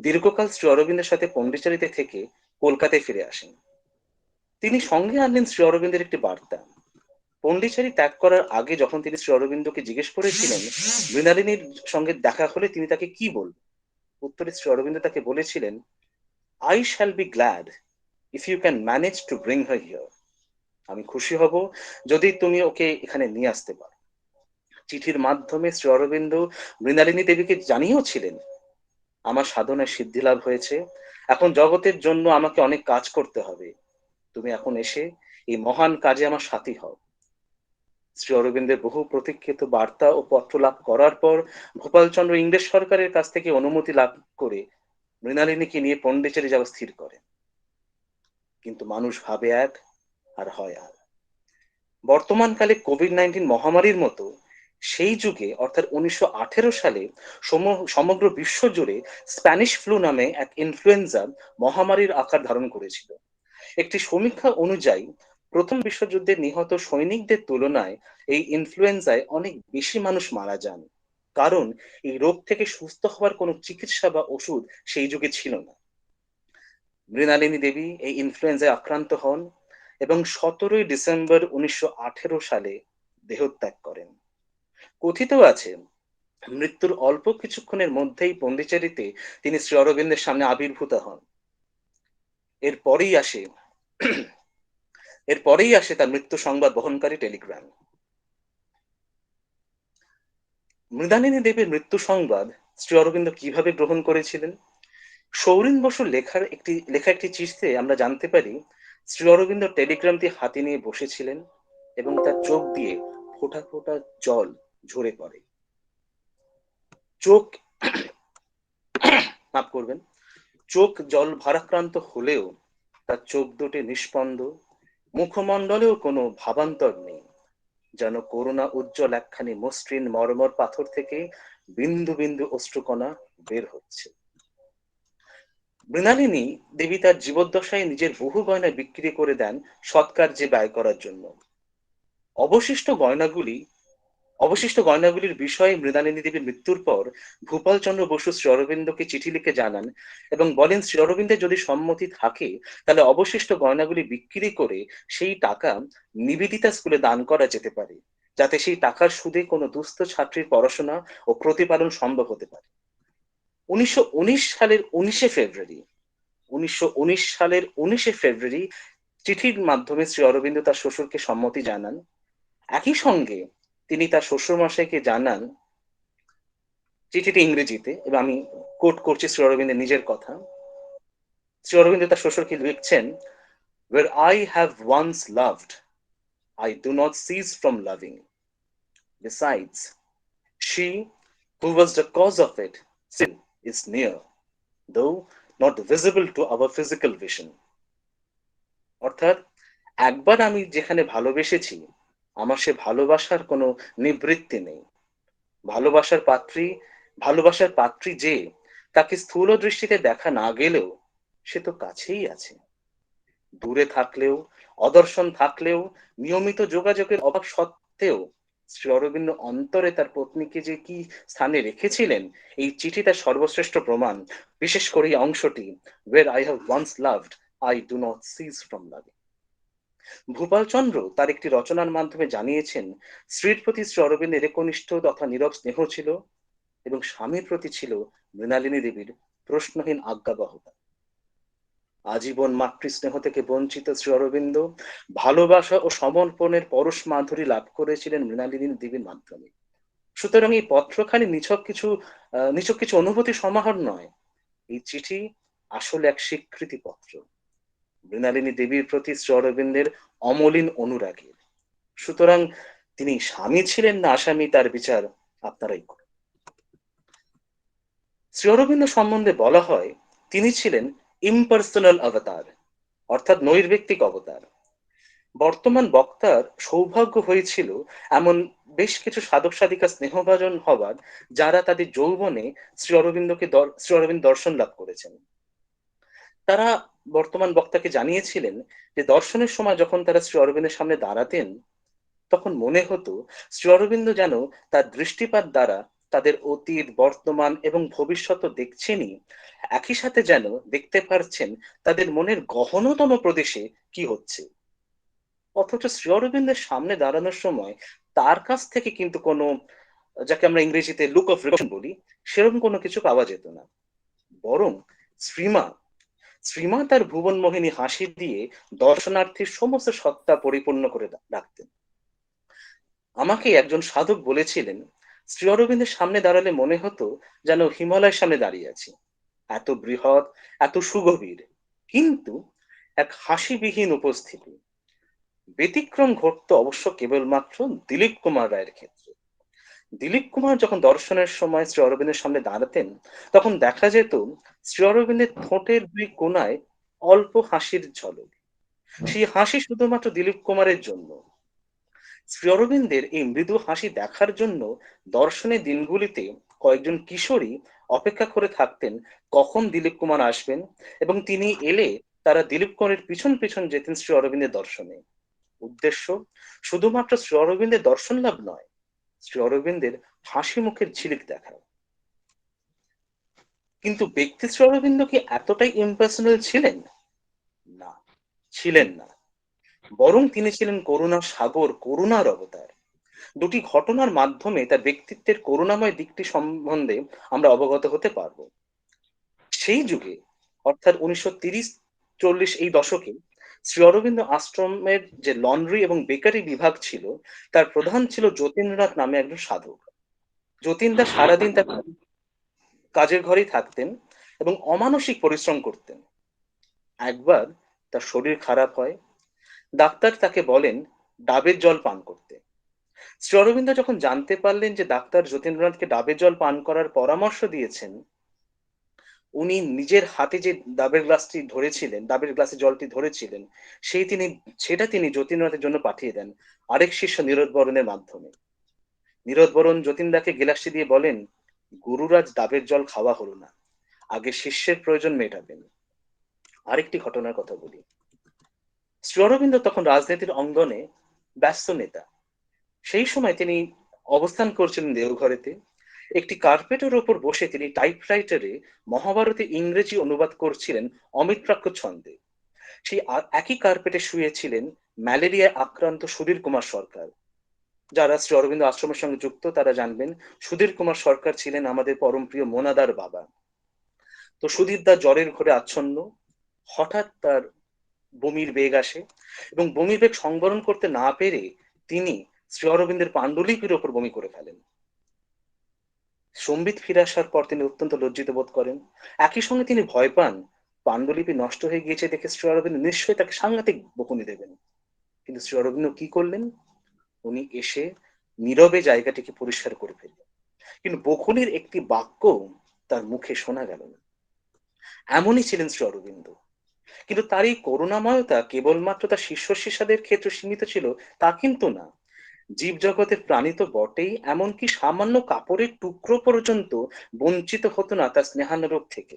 দীর্ঘকাল শ্রী অরবিন্দের সাথে পন্ডিচেরিতে থেকে কলকাতায় ফিরে আসেন। তিনি সঙ্গে আনলেন শ্রী অরবিন্দের একটি বার্তা। পন্ডিচেরি ত্যাগ করার আগে যখন তিনি শ্রী অরবিন্দকে জিজ্ঞেস করেছিলেন মৃণালিনীর সঙ্গে দেখা হলে তিনি তাকে কি বলবেন, উত্তরে শ্রী অরবিন্দ তাকে বলেছিলেন, I shall be glad if you can manage to bring her here. আমি খুশি হব যদি তুমি ওকে এখানে নিয়ে আসতে পারো। চিঠির মাধ্যমে শ্রী অরবিন্দ মৃণালিনী দেবীকে জানিয়েছিলেন, আমার সাধনায় সিদ্ধি লাভ হয়েছে, এখন জগতের জন্য আমাকে অনেক কাজ করতে হবে, তুমি এখন এসে এই মহান কাজে আমার সাথী হও। শ্রী অরবিন্দের বহু প্রতীক্ষিত বার্তা ও পত্র লাভ করার পর গোপালচন্দ্র ইংরেজ সরকারের কাছ থেকে অনুমতি লাভ করে মৃণালিনীকে নিয়ে পন্ডিচেরি যাওয়া স্থির করেন। কিন্তু মানুষ ভাবে এক আর হয় আর। বর্তমানকালে কোভিড-19 মহামারীর মতো সেই যুগে অর্থাৎ 1918 সালে সমগ্র বিশ্ব জুড়ে স্প্যানিশ ফ্লু নামে এক ইনফ্লুয়েঞ্জা মহামারীর আকার ধারণ করেছিল। একটি সমীক্ষা অনুযায়ী প্রথম বিশ্বযুদ্ধে নিহত সৈনিকদের তুলনায় এই ইনফ্লুয়েঞ্জায় অনেক বেশি মানুষ মারা যান, কারণ এই রোগ থেকে সুস্থ হওয়ার কোনো চিকিৎসা বা ওষুধ সেই যুগে ছিল না। মৃণালিনী দেবী এই ইনফ্লুয়েঞ্জায় আক্রান্ত হন এবং 17 ডিসেম্বর 1918 সালে দেহত্যাগ করেন। কথিত আছে মৃত্যুর অল্প কিছুক্ষণের মধ্যেই পন্ডিচেরিতে তিনি শ্রী অরবিন্দের সামনে আবির্ভূত হন। এরপরেই আসে তার মৃত্যু সংবাদ বহনকারী টেলিগ্রাম। মৃণালিনী দেবীর মৃত্যু সংবাদ শ্রী অরবিন্দ কিভাবে গ্রহণ করেছিলেন? সৌরিন বসুর লেখা একটি চিঠিতে আমরা জানতে পারি শ্রী অরবিন্দ টেলিগ্রামটি হাতে নিয়ে বসেছিলেন এবং তার চোখ দিয়ে ফোঁটা ফোঁটা জল ঝরে পড়ে। মাফ করবেন, চোখ জল ভারাক্রান্ত হলেও তার চোখ দুটি নিষ্পন্দ, মুখমণ্ডলেও কোনো ভাবান্তর নেই, যেন করুণা উজ্জ্বল একখানি মসৃণ মরমর পাথর থেকে বিন্দু বিন্দু অশ্রুকণা বের হচ্ছে। মৃণালিনী দেবী তার জীবদ্দশায় নিজের বহু গয়না বিক্রি করে দেন সৎকার্যে ব্যয় করার জন্য। অবশিষ্ট গয়নাগুলির বিষয়ে মৃণালিনী দেবীর মৃত্যুর পর ভূপালচন্দ্র বসু শ্রী অরবিন্দকে চিঠি লিখে জানান এবং বলেন শ্রী অরবিন্দের যদি সম্মতি থাকে তাহলে অবশিষ্ট গয়নাগুলি বিক্রি করে সেই টাকা নিবেদিতা স্কুলে দান করা যেতে পারে, যাতে সেই টাকার সুদে কোনো দুস্থ ছাত্রীর পড়াশোনা ও প্রতিপালন সম্ভব হতে পারে। 1919 সালের 19শে ফেব্রুয়ারি চিঠির মাধ্যমে শ্রী অরবিন্দ তার শ্বশুরকে সম্মতি জানান। একই সঙ্গে তিনি তার শ্বশুরমশাইকে জানান, চিঠিটি ইংরেজিতে এবং আমি কোট করছি শ্রী অরবিন্দের নিজের কথা। শ্রী অরবিন্দ তার শ্বশুরকে লিখছেন, where I have once loved, I do not cease from loving. Besides, she who was the cause of it still is near, though not visible to our physical vision. অর্থাৎ একবার আমি যেখানে ভালোবেসেছি আমার সে ভালোবাসার কোনো নিবৃত্তি নেই। ভালোবাসার পাত্রী যে তাকে স্থূল দৃষ্টিতে দেখা না গেলেও সে তো কাছেই আছে। দূরে থাকলেও, অদর্শন থাকলেও, নিয়মিত যোগাযোগের অভাব সত্ত্বেও শ্রী অরবিন্দ অন্তরে তার পত্নীকে যে কি স্থানে রেখেছিলেন, এই চিঠি তার সর্বশ্রেষ্ঠ প্রমাণ। বিশেষ করে এই অংশটি, where I have once loved, I do not cease from loving। Bhopal চন্দ্র তার একটি রচনার মাধ্যমে জানিয়েছেন, স্ত্রীর প্রতি শ্রী অরবিন্দের একনিষ্ঠ তথা নীরব স্নেহ ছিল এবং স্বামীর প্রতি ছিল মৃণালিনী দেবীর প্রশ্নহীন আজ্ঞাবহতা। আজীবন মাতৃস্নেহ থেকে বঞ্চিত শ্রী অরবিন্দ ভালোবাসা ও সমর্পণের পরশ মাধুরী লাভ করেছিলেন মৃণালিনী দেবীর মাধ্যমে। সুতরাং এই পত্রখানি নিছক কিছু অনুভূতি সমাহার নয়, এই চিঠি আসলে এক স্বীকৃতি পত্র মৃণালিনী দেবীর প্রতি শ্রী অরবিন্দের অমলিন অনুরাগের। সুতরাং তিনি স্বামী ছিলেন না আসামি, তার বিচার আপনারাই করুন। শ্রী অরবিন্দ সম্বন্ধে বলা হয়, তিনি ছিলেন ইম্পার্সোনাল অবতার, অর্থাৎ নৈর্ব্যক্তিক অবতার। বর্তমান বক্তার সৌভাগ্য হয়েছিল এমন বেশ কিছু সাধক সাধিকা স্নেহভাজন হবার, যারা তাদের যৌবনে শ্রী অরবিন্দ দর্শন লাভ করেছেন। তারা বর্তমান বক্তাকে জানিয়েছিলেন যে দর্শনের সময় যখন তারা শ্রী অরবিন্দের সামনে দাঁড়াতেন, তখন মনে হতো শ্রী অরবিন্দ যেন তার দৃষ্টিপাত দ্বারা তাদের অতীত, বর্তমান এবং ভবিষ্যৎ দেখছেনই, একই সাথে যেন দেখতে পারছেন তাদের মনের গহনতম প্রদেশে কি হচ্ছে। অথচ শ্রী অরবিন্দের সামনে দাঁড়ানোর সময় তার কাছ থেকে কিন্তু কোনো, যাকে আমরা ইংরেজিতে লুক অফ রিকগনিশন বলি, সেরকম কোনো কিছু পাওয়া যেত না। বরং শ্রীমা শ্রীমা তার ভুবন মোহিনী হাসি দিয়ে দর্শনার্থীর সমস্ত সত্তা পরিপূর্ণ করে রাখতেন। আমাকে একজন সাধক বলেছিলেন, শ্রী অরবিন্দের সামনে দাঁড়ালে মনে হতো যেন হিমালয়ের সামনে দাঁড়িয়ে আছি। এত বৃহৎ, এত সুগভীর, কিন্তু এক হাসিবিহীন উপস্থিতি। ব্যতিক্রম ঘটতো অবশ্য কেবলমাত্র দিলীপ কুমার রায়ের ক্ষেত্রে। দিলীপ কুমার যখন দর্শনের সময় শ্রী অরবিন্দের সামনে দাঁড়াতেন, তখন দেখা যেত শ্রী অরবিন্দের ঠোঁটের দুই কোণায় অল্প হাসির ঝলক। সেই হাসি শুধুমাত্র দিলীপ কুমারের জন্য। শ্রী অরবিন্দের এই মৃদু হাসি দেখার জন্য দর্শনের দিনগুলিতে কয়েকজন কিশোরী অপেক্ষা করে থাকতেন কখন দিলীপ কুমার আসবেন, এবং তিনি এলে তারা দিলীপ কুমারের পিছন পিছন যেতেন শ্রী অরবিন্দের দর্শনে। উদ্দেশ্য শুধুমাত্র শ্রী অরবিন্দের দর্শন লাভ নয়, শ্রী অরবিন্দের হাসি মুখের ঝিলিক দেখা। কিন্তু ব্যক্তি শ্রী অরবিন্দ কি এতটাই ইম্পার্সোনাল ছিলেন? না, ছিলেন না। বরং তিনি ছিলেন করুণার সাগর, করুণার অবতার। দুটি ঘটনার মাধ্যমে তার ব্যক্তিত্বের করুণাময় দিকটি সম্বন্ধে আমরা অবগত হতে পারব। সেই যুগে, অর্থাৎ 1930-40 এই দশকে, শ্রী অরবিন্দ আশ্রমের যে লন্ড্রি এবং বেকারি বিভাগ ছিল, তার প্রধান ছিল যতীন্দ্রনাথ নামে একজন সাধক। যতীনদা সারাদিন তার কাজের ঘরেই থাকতেন এবং অমানসিক পরিশ্রম করতেন। একবার তার শরীর খারাপ হয়, ডাক্তার তাকে বলেন ডাবের জল পান করতে। শ্রী অরবিন্দ যখন জানতে পারলেন যে ডাক্তার যতীন্দ্রনাথকে ডাবের জল পান করার পরামর্শ দিয়েছেন, উনি নিজের হাতে যে ডাবের গ্লাসে জলটি ধরেছিলেন, সেটা তিনি যতীন্দ্রনাথের জন্য পাঠিয়ে দেন আরেক শিষ্য নীরদবরণের মাধ্যমে। নীরদবরণ যতীনদাকে গেলাসটি দিয়ে বলেন, গুরুরাজ ডাবের জল খাওয়া হলো না, আগে শিষ্যের প্রয়োজন মেটাবেন। আরেকটি ঘটনার কথা বলি। শ্রী অরবিন্দ তখন রাজনীতির অঙ্গনে ব্যস্ত নেতা। সেই সময় তিনি অবস্থান করছিলেন দেওঘরেতে। একটি কার্পেটের ওপর বসে তিনি টাইপরাইটারে মহাভারতে ইংরেজি অনুবাদ করছিলেন অমিত্রাক্ষ ছন্দে। সেই একই কার্পেটে শুয়েছিলেন ম্যালেরিয়ায় আক্রান্ত সুধীর কুমার সরকার। যারা শ্রী অরবিন্দ আশ্রমের সঙ্গে যুক্ত তারা জানবেন, সুধীর কুমার সরকার ছিলেন আমাদের পরম প্রিয় মোনাদার বাবা। তো সুধীর দা জ্বরের ঘরে আচ্ছন্ন। হঠাৎ তার বমির বেগ আসে এবং বমির বেগ সংবরণ করতে না পেরে তিনি শ্রী অরবিন্দের পাণ্ডুলিপির ওপর বমি করে ফেলেন। সম্বিত ফিরে আসার পর তিনি অত্যন্ত লজ্জিত বোধ করেন। একই সঙ্গে তিনি ভয় পান পাণ্ডুলিপি নষ্ট হয়ে গিয়েছে দেখে শ্রী অরবিন্দ নিশ্চয়ই তাকে সাংঘাতিক বকুনি দেবেন। কিন্তু শ্রী অরবিন্দ কি করলেন? উনি এসে নীরবে জায়গাটিকে পরিষ্কার করে ফেললেন, কিন্তু বকুনির একটি বাক্য তার মুখে শোনা গেল না। এমনই ছিলেন শ্রী অরবিন্দ। কিন্তু তার এই করুণাময়তা কেবলমাত্র তার শিষ্য শিষ্যাদের ক্ষেত্রে সীমিত ছিল তা কিন্তু না। জীব জগতের প্রাণী তো বটেই, এমনকি সামান্য কাপড়ের টুকরো পর্যন্ত বঞ্চিত হতো না তার স্নেহানুরোগ থেকে।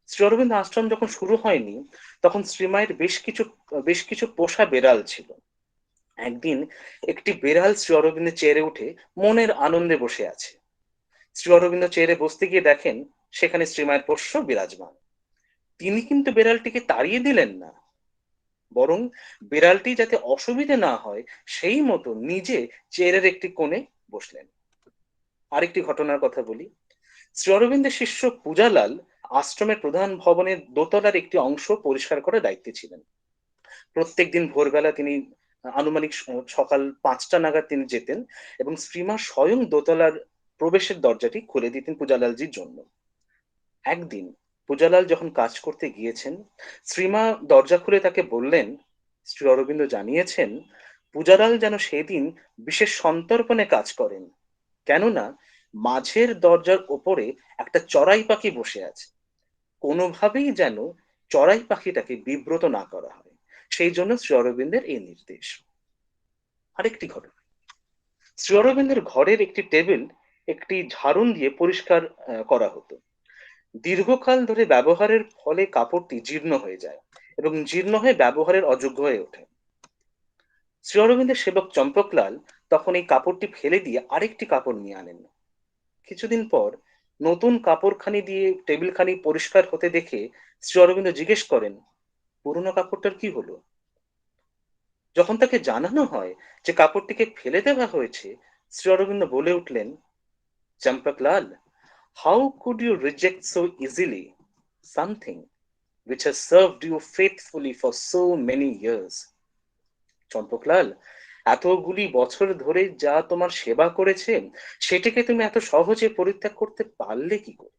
শ্রী অরবিন্দ আশ্রম যখন শুরু হয়নি, তখন শ্রীমায়ের বেশ কিছু পোষা বেড়াল ছিল। একদিন একটি বেড়াল শ্রী অরবিন্দের চেয়ারে উঠে মনের আনন্দে বসে আছে। শ্রী অরবিন্দ চেয়ারে বসতে গিয়ে দেখেন সেখানে শ্রীমায়ের পোষ্য বিরাজমান। তিনি কিন্তু বিড়ালটিকে তাড়িয়ে দিলেন না, বরং বিড়ালটি যাতে অসুবিধে না হয় সেই মতো নিজে চেয়ারের একটি কোণে বসলেন। আরেকটি ঘটনার কথা বলি। শ্রী অরবিন্দের শিষ্য পূজালাল আশ্রমের প্রধান ভবনের দোতলার একটি অংশ পরিষ্কার করার দায়িত্বে ছিলেন। প্রত্যেকদিন ভোরবেলা তিনি আনুমানিক সকাল 5টা নাগাদ তিনি যেতেন এবং শ্রীমা স্বয়ং দোতলার প্রবেশের দরজাটি খুলে দিতেন পূজালালজির জন্য। একদিন পূজালাল যখন কাজ করতে গিয়েছেন, শ্রীমা দরজা খুলে তাকে বললেন, শ্রী অরবিন্দ জানিয়েছেন পূজালাল যেন সেদিন বিশেষ সন্তর্পণে কাজ করেন, কেননা মাঝের দরজার ওপরে একটা চড়াই পাখি বসে আছে। কোনোভাবেই যেন চড়াই পাখিটাকে বিব্রত না করা হয়, সেই জন্য শ্রী অরবিন্দের এই নির্দেশ। আরেকটি ঘটনা, শ্রী অরবিন্দের ঘরের একটি টেবিল একটি ঝাড়ুন দিয়ে পরিষ্কার করা হতো। দীর্ঘকাল ধরে ব্যবহারের ফলে কাপড়টি জীর্ণ হয়ে যায় এবং জীর্ণ হয়ে ব্যবহারের অযোগ্য হয়ে ওঠে। শ্রী অরবিন্দের সেবক চম্পকলাল তখন এই কাপড়টি ফেলে দিয়ে আরেকটি কাপড় নিয়ে আনেন। কিছুদিন পর নতুন কাপড়খানি দিয়ে টেবিলখানি পরিষ্কার হতে দেখে শ্রী অরবিন্দ জিজ্ঞেস করেন, পুরনো কাপড়টার কি হলো? যখন তাকে জানানো হয় যে কাপড়টিকে ফেলে দেওয়া হয়েছে, শ্রী অরবিন্দ বলে উঠলেন, চম্পকলাল, how could you reject so easily something which has served you faithfully for so many years? চম্পকলাল, এতগুলি বছর ধরে যা তোমার সেবা করেছে সেটাকে তুমি এত সহজে পরিত্যাগ করতে পারলে কি করে?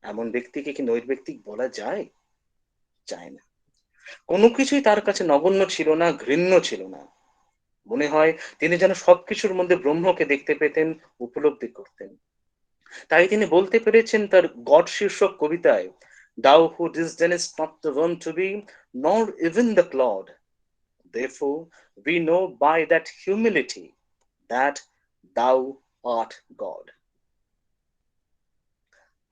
এমন ব্যক্তিকে কি নৈর্ব্যক্তিক বলা যায়? যায় না। কোনো কিছুই তার কাছে নগণ্য ছিল না, ঘৃণ্য ছিল না। মনে হয় তিনি যেন সবকিছুর মধ্যে ব্রহ্মকে দেখতে পেতেন, উপলব্ধি করতেন। তাই তিনি বলতে পেরেছেন তার গড শীর্ষক কবিতায়, Thou who disdainest not the one to be, nor even the clod. Therefore, we know by that humility that thou art God.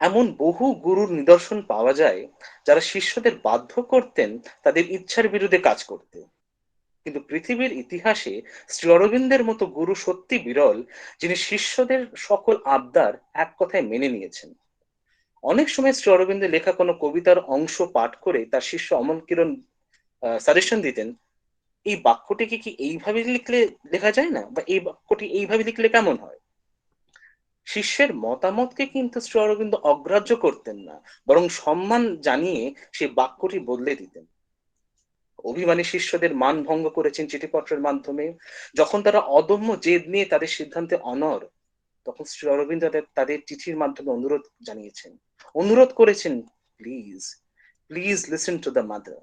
এমন বহু গুরুর নিদর্শন পাওয়া যায় যারা শিষ্যদের বাধ্য করতেন তাদের ইচ্ছার বিরুদ্ধে কাজ করতে। কিন্তু পৃথিবীর ইতিহাসে শ্রী অরবিন্দের মতো গুরু সত্যি বিরল, যিনি শিষ্যদের সকল আবদার এক কথায় মেনে নিয়েছেন। অনেক সময় শ্রী অরবিন্দের লেখা কোনো কবিতার অংশ পাঠ করে তার শিষ্য অমল কিরণ সাজেশন দিতেন, এই বাক্যটিকে কি এইভাবে লিখলে লেখা যায় না, বা এই বাক্যটি এইভাবে লিখলে কেমন হয়? শিষ্যের মতামতকে কিন্তু শ্রী অরবিন্দ অগ্রাহ্য করতেন না, বরং সম্মান জানিয়ে সেই বাক্যটি বদলে দিতেন। অভিমানী শিষ্যদের মান ভঙ্গ করেছেন চিঠিপত্রের মাধ্যমে। যখন তারা অদম্য জেদ নিয়ে তাদের সিদ্ধান্তে অনড়, তখন শ্রী অরবিন্দ তাদের চিঠির মাধ্যমে অনুরোধ জানিয়েছেন, অনুরোধ করেছেন, please please listen to the mother.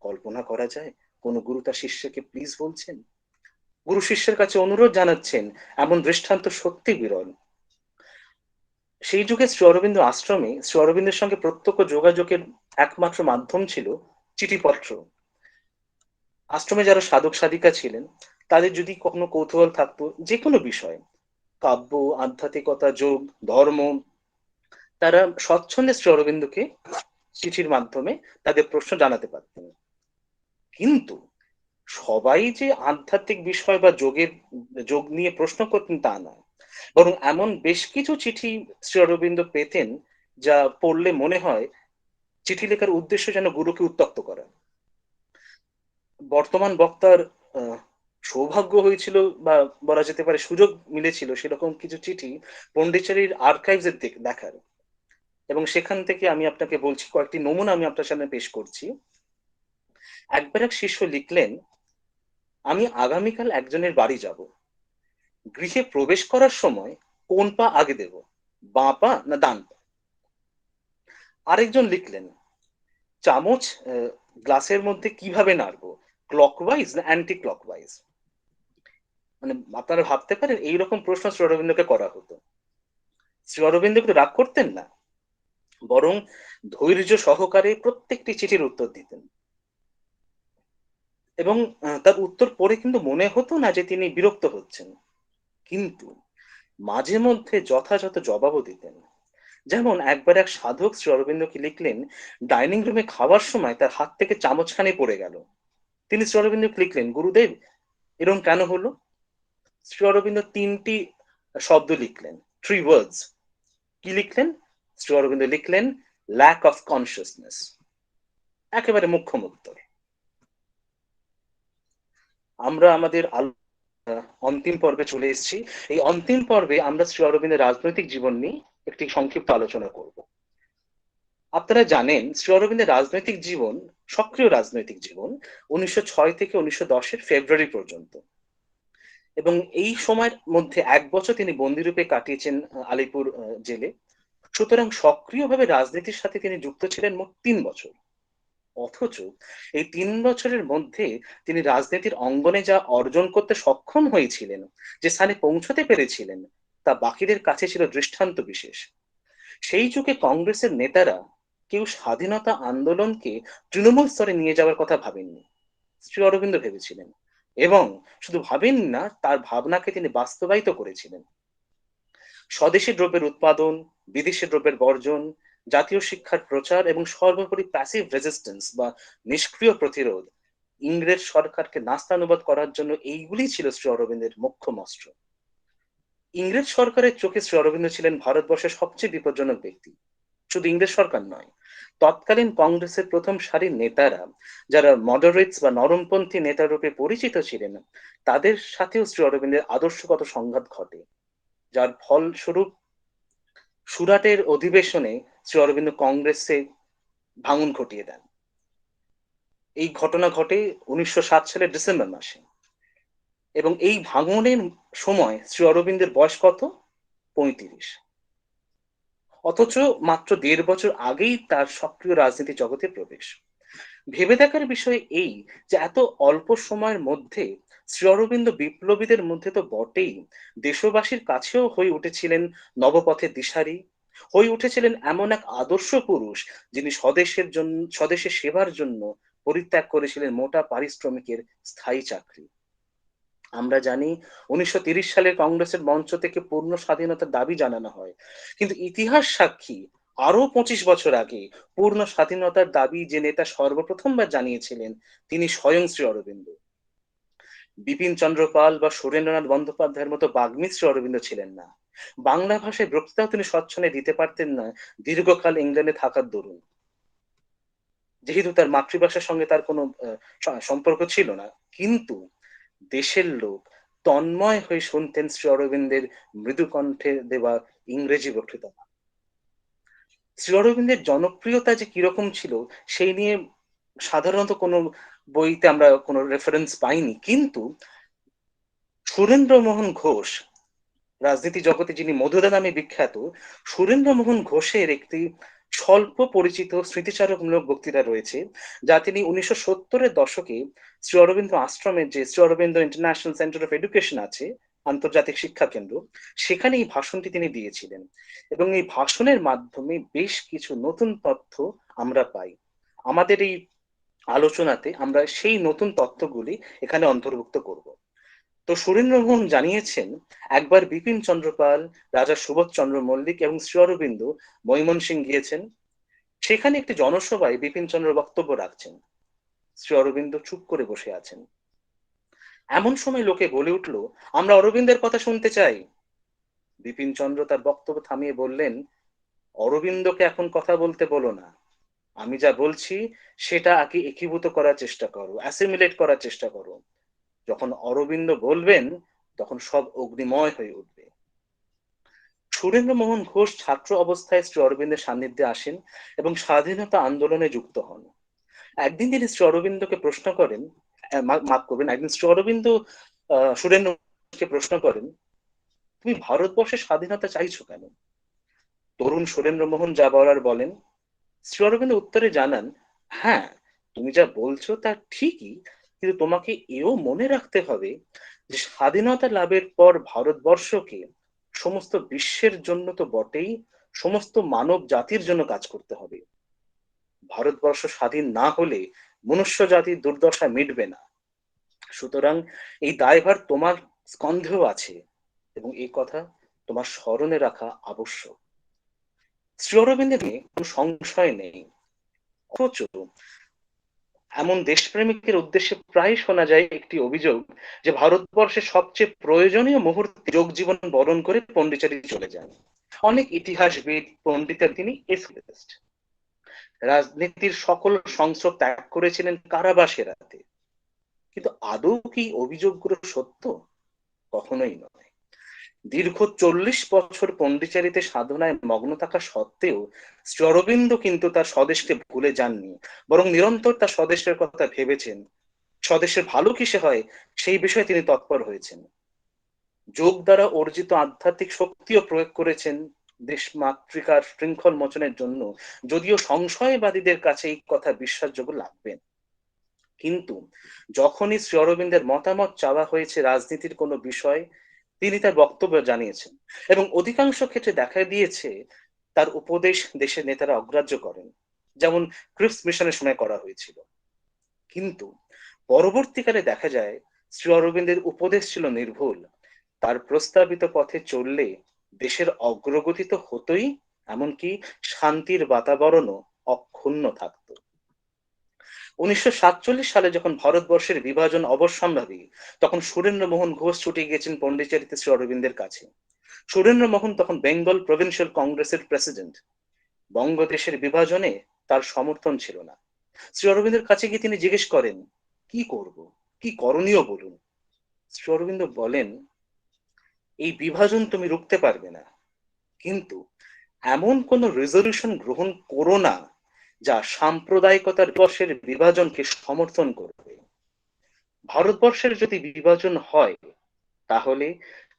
কল্পনা করা যায় কোন গুরু তার শিষ্যকে প্লিজ বলছেন? গুরু শিষ্যের কাছে অনুরোধ জানাচ্ছেন, এমন দৃষ্টান্ত সত্যি বিরল। সেই যুগে শ্রী অরবিন্দ আশ্রমে শ্রী অরবিন্দের সঙ্গে প্রত্যক্ষ যোগাযোগের একমাত্র মাধ্যম ছিল চিঠিপত্র। আশ্রমে যারা সাধক সাধিকা ছিলেন, তাদের যদি কখনো কৌতূহল থাকতো যে কোনো বিষয়, কাব্য, আধ্যাত্মিকতা, যোগ, ধর্ম, তারা স্বচ্ছন্দে শ্রী অরবিন্দকে চিঠির মাধ্যমে তাদের প্রশ্ন জানাতে পারতেন। কিন্তু সবাই যে আধ্যাত্মিক বিষয় বা যোগ নিয়ে প্রশ্ন করতেন তা নয়, বরং এমন বেশ কিছু চিঠি শ্রী অরবিন্দ পেতেন যা পড়লে মনে হয় চিঠি লেখার উদ্দেশ্য যেন গুরুকে উত্ত্যক্ত করা। বর্তমান বক্তার সৌভাগ্য হয়েছিল বা বলা যেতে পারে সুযোগ মিলেছিল সেরকম কিছু চিঠি পন্ডিচেরির আর্কাইভসে দেখার, এবং সেখান থেকে আমি আপনাকে বলছি, কয়েকটি নমুনা আমি আপনার সামনে পেশ করছি। একবার এক শিষ্য লিখলেন, আমি আগামীকাল একজনের বাড়ি যাব। গৃহে প্রবেশ করার সময় কোন পা আগে দেব, বাঁ পা না ডান পা? আরেকজন লিখলেন, চামচ গ্লাসের মধ্যে কিভাবে নাড়বো, ক্লকওয়াইজ না অ্যান্টি ক্লকওয়াইজ? মানে আপনারা ভাবতে পারেন এইরকম প্রশ্ন শ্রী অরবিন্দকে করা হতো। শ্রী অরবিন্দ কিন্তু রাগ করতেন না, বরং ধৈর্য সহকারে প্রত্যেকটি চিঠির উত্তর দিতেন, এবং তার উত্তর পড়ে কিন্তু মনে হতো না যে তিনি বিরক্ত হচ্ছেন, কিন্তু মাঝে মধ্যে যথাযথ জবাবও দিতেন। যেমন একবার এক সাধক শ্রী অরবিন্দকে লিখলেন, ডাইনিং রুমে খাওয়ার সময় তার হাত থেকে চামচখানি পড়ে গেল। তিনি শ্রী অরবিন্দকে লিখলেন, গুরুদেব, এরকম কেন হলো? শ্রী অরবিন্দ 3টি শব্দ লিখলেন, 3 ওয়ার্ডস। কি লিখলেন? শ্রী অরবিন্দ লিখলেন ল্যাক অফ কনসিয়াসনেস। একেবারে মুখ্য উত্তর। আমরা আমাদের অন্তিম পর্বে চলে এসেছি। এই অন্তিম পর্বে আমরা শ্রী অরবিন্দের রাজনৈতিক জীবন নিয়ে একটি সংক্ষিপ্ত আলোচনা করব। আপনারা জানেন শ্রী অরবিন্দের রাজনৈতিক জীবন, সক্রিয় রাজনৈতিক জীবন 1906 থেকে 1910-এর ফেব্রুয়ারি পর্যন্ত, এবং এই সময়ের মধ্যে 1 বছর তিনি বন্দিরূপে কাটিয়েছেন আলিপুর জেলে। সুতরাং সক্রিয়ভাবে রাজনীতির সাথে তিনি যুক্ত ছিলেন মোট 3 বছর। অথচ এই 3 বছরের মধ্যে তিনি রাজনীতির অঙ্গনে যা অর্জন করতে সক্ষম হয়েছিলেন, যে স্থানে পৌঁছতে পেরেছিলেন, তা বাকিদের কাছে ছিল দৃষ্টান্ত বিশেষ। সেই যুগে কংগ্রেসের নেতারা কেউ স্বাধীনতা আন্দোলনকে তৃণমূল স্তরে নিয়ে যাওয়ার কথা ভাবেননি। শ্রী অরবিন্দ ভেবেছিলেন, এবং শুধু ভাবেন না, তার ভাবনাকে তিনি বাস্তবায়িত করেছিলেন। স্বদেশী দ্রব্যের উৎপাদন, বিদেশি দ্রব্যের বর্জন, জাতীয় শিক্ষার প্রচার এবং সর্বোপরি প্যাসিভ রেজিস্ট্যান্স বা নিষ্ক্রিয় প্রতিরোধ, ইংরেজ সরকারকে নাস্তানুবাদ করার জন্য এইগুলি ছিল শ্রী অরবিন্দের মোক্ষম অস্ত্র। ইংরেজ সরকারের চোখে শ্রী অরবিন্দ ছিলেন ভারতবর্ষের সবচেয়ে বিপজ্জনক ব্যক্তি। শুধু ইংরেজ সরকার নয়, তৎকালীন কংগ্রেসের প্রথম সারির নেতারা, যারা মডারেটস বা নরমপন্থী নেতা রূপে পরিচিত ছিলেন, তাদের সাথেও শ্রী অরবিন্দের আদর্শগত সংঘাত ঘটে, যার ফলস্বরূপ সুরাটের অধিবেশনে শ্রী অরবিন্দ কংগ্রেসে ভাঙন ঘটিয়ে দেন। এই ঘটনা ঘটে 1907 সালের ডিসেম্বর মাসে, এবং এই ভাঙনের সময় শ্রী অরবিন্দের বয়স কত? 35। অথচ মাত্র 1.5 বছর আগেই তার সক্রিয় রাজনীতি জগতে প্রবেশ। ভেবে দেখার বিষয় এই যে এত অল্প সময়ের মধ্যে শ্রী অরবিন্দ বিপ্লবীদের মধ্যে তো বটেই, দেশবাসীর কাছেও হয়ে উঠেছিলেন নবপথের দিশারি, হয়ে উঠেছিলেন এমন এক আদর্শ পুরুষ, যিনি স্বদেশের সেবার জন্য পরিত্যাগ করেছিলেন মোটা পারিশ্রমিকের স্থায়ী চাকরি। আমরা জানি 1930 সালের কংগ্রেসের মঞ্চ থেকে পূর্ণ স্বাধীনতার দাবি জানানো হয়, কিন্তু ইতিহাস সাক্ষী আরো 25 বছর আগে পূর্ণ স্বাধীনতার দাবি যে নেতা সর্বপ্রথমবার জানিয়েছিলেন, তিনি স্বয়ং শ্রী অরবিন্দ। বিপিন চন্দ্র পাল বা সুরেন্দ্রনাথ বন্দ্যোপাধ্যায়ের মতো বাগ্মী শ্রী অরবিন্দ ছিলেন না। বাংলা ভাষায় বক্তৃতাও তিনি স্বচ্ছনে দিতে পারতেন না, দীর্ঘকাল ইংল্যান্ডে থাকার দরুন, যেহেতু তার মাতৃভাষার সঙ্গে তার কোনো সম্পর্ক ছিল না। কিন্তু দেশের লোক তন্ময় হয়ে শুনতেন শ্রী অরবিন্দের মৃদু কণ্ঠে দেওয়া ইংরেজি বক্তৃতা। শ্রী অরবিন্দের জনপ্রিয়তা যে কিরকম ছিল সেই নিয়ে সাধারণত কোনো বইতে আমরা কোনো রেফারেন্স পাইনি, কিন্তু সুরেন্দ্রমোহন ঘোষ, রাজনীতি জগতে যিনি মধুদা নামে বিখ্যাত, সুরেন্দ্রমোহন ঘোষের একটি স্বল্প পরিচিত স্মৃতিচারকমূলক বক্তৃতা রয়েছে, যা তিনি 1970-এর দশকে শ্রী অরবিন্দ আশ্রমের যে Shri Aurobindo international centre of education আছে, আন্তর্জাতিক শিক্ষা কেন্দ্র, সেখানে এই ভাষণটি তিনি দিয়েছিলেন। এবং এই ভাষণের মাধ্যমে বেশ কিছু নতুন তথ্য আমরা পাই। আমাদের এই আলোচনাতে আমরা সেই নতুন তথ্যগুলি এখানে অন্তর্ভুক্ত করব। তো সুরেন্দ্রমোহন জানিয়েছেন, একবার বিপিন চন্দ্র পাল, রাজা সুবোধ চন্দ্র মল্লিক এবং শ্রী অরবিন্দ ময়মনসিংহ গিয়েছেন। সেখানে একটি জনসভায় বিপিন চন্দ্র বক্তব্য রাখছেন, শ্রী অরবিন্দ চুপ করে বসে আছেন। এমন সময় লোকে বলে উঠল, আমরা অরবিন্দের কথা শুনতে চাই। বিপিন চন্দ্র তার বক্তব্য থামিয়ে বললেন, অরবিন্দকে এখন কথা বলতে বলো না, আমি যা বলছি সেটা আগে একীভূত করার চেষ্টা করো, অ্যাসিমিলেট করার চেষ্টা করো। যখন অরবিন্দ বলবেন তখন সব অগ্নিময় হয়ে উঠবে। সুরেন্দ্রমোহন ঘোষ ছাত্র অবস্থায় শ্রী অরবিন্দের সান্নিধ্যে আসেন এবং স্বাধীনতা আন্দোলনে যুক্ত হন। একদিন তিনি শ্রী অরবিন্দকে প্রশ্ন করেন, মাফ করবেন, একদিন শ্রী অরবিন্দ সুরেন্দ্রকে প্রশ্ন করেন, তুমি ভারতবর্ষের স্বাধীনতা চাইছো কেন? তরুণ সুরেন্দ্রমোহন যা বলার বলেন। শ্রী অরবিন্দ উত্তরে জানান, হ্যাঁ, তুমি যা বলছো তা ঠিকই, কিন্তু তোমাকে এও মনে রাখতে হবে যে স্বাধীনতা লাভের পর ভারতবর্ষকে সমস্ত বিশ্বের জন্য তো বটেই, সমস্ত মানব জাতির জন্য কাজ করতে হবে। ভারতবর্ষ স্বাধীন না হলে মনুষ্য জাতির দুর্দশা মিটবে না। সুতরাং এই দায়ভার তোমার স্কন্ধেও আছে, এবং এই কথা তোমার স্মরণে রাখা আবশ্যক। শ্রী অরবিন্দের নিয়ে কোনো সংশয় নেই। অথচ এমন দেশপ্রেমিকের উদ্দেশ্যে প্রায় শোনা যায় একটি অভিযোগ যে ভারতবর্ষের সবচেয়ে প্রয়োজনীয় মুহূর্তে যোগ জীবন বরণ করে পন্ডিচেরি চলে যান। অনেক ইতিহাসবিদ পণ্ডিতের তিনি এসকেপিস্ট, রাজনীতির সকল সংস্রব ত্যাগ করেছিলেন কারাবাসে রাতে। কিন্তু আদৌ কি অভিযোগগুলো সত্য? কখনোই নয়। দীর্ঘ 40 বছর পন্ডিচেরিতে সাধনায় মগ্ন থাকা সত্ত্বেও শ্রী অরবিন্দ কিন্তু তার স্বদেশকে ভুলে যাননি, বরং নিরন্তর তার স্বদেশের কথা ভেবেছেন। স্বদেশের ভালো কিসে হয় সেই বিষয়ে তিনি তৎপর হয়েছেন। যোগ দ্বারা অর্জিত আধ্যাত্মিক শক্তিও প্রয়োগ করেছেন দেশ মাতৃকার শৃঙ্খল মোচনের জন্য, যদিও সংশয়বাদীদের কাছে এই কথা বিশ্বাসযোগ্য লাগবে না। কিন্তু যখনই শ্রী অরবিন্দের মতামত চাওয়া হয়েছে রাজনীতির কোনো বিষয়, তিনি তার বক্তব্য জানিয়েছেন এবং অধিকাংশ ক্ষেত্রে দেখা দিয়েছে তার উপদেশ দেশের নেতারা অগ্রাহ্য করেন, যেমন ক্রিপস মিশনের সময় করা হয়েছিল। কিন্তু পরবর্তীকালে দেখা যায় শ্রী অরবিন্দের উপদেশ ছিল নির্ভুল। তার প্রস্তাবিত পথে চললে দেশের অগ্রগতি তো হতোই, এমনকি শান্তির বাতাবরণও অক্ষুণ্ণ থাকতো। 1947 সালে যখন ভারতবর্ষের বিভাজন অবশ্যম্ভাবী, তখন সুরেন্দ্রমোহন ঘোষ ছুটে গিয়েছেন পন্ডিচেরিতে শ্রী অরবিন্দের কাছে। সুরেন্দ্রমোহন তখন বেঙ্গল প্রভিন্সিয়াল কংগ্রেসের প্রেসিডেন্ট। বঙ্গদেশের বিভাজনে তার সমর্থন ছিল না। শ্রী অরবিন্দের কাছে গিয়ে তিনি জিজ্ঞেস করেন, কি করব, কি করণীয় বলুন। শ্রী অরবিন্দ বলেন, এই বিভাজন তুমি রুখতে পারবে না, কিন্তু এমন কোন রেজলিউশন গ্রহণ করো না যা সাম্প্রদায়িকতার বর্ষের বিভাজনকে সমর্থন করবে। ভারতবর্ষের যদি বিভাজন হয়, তাহলে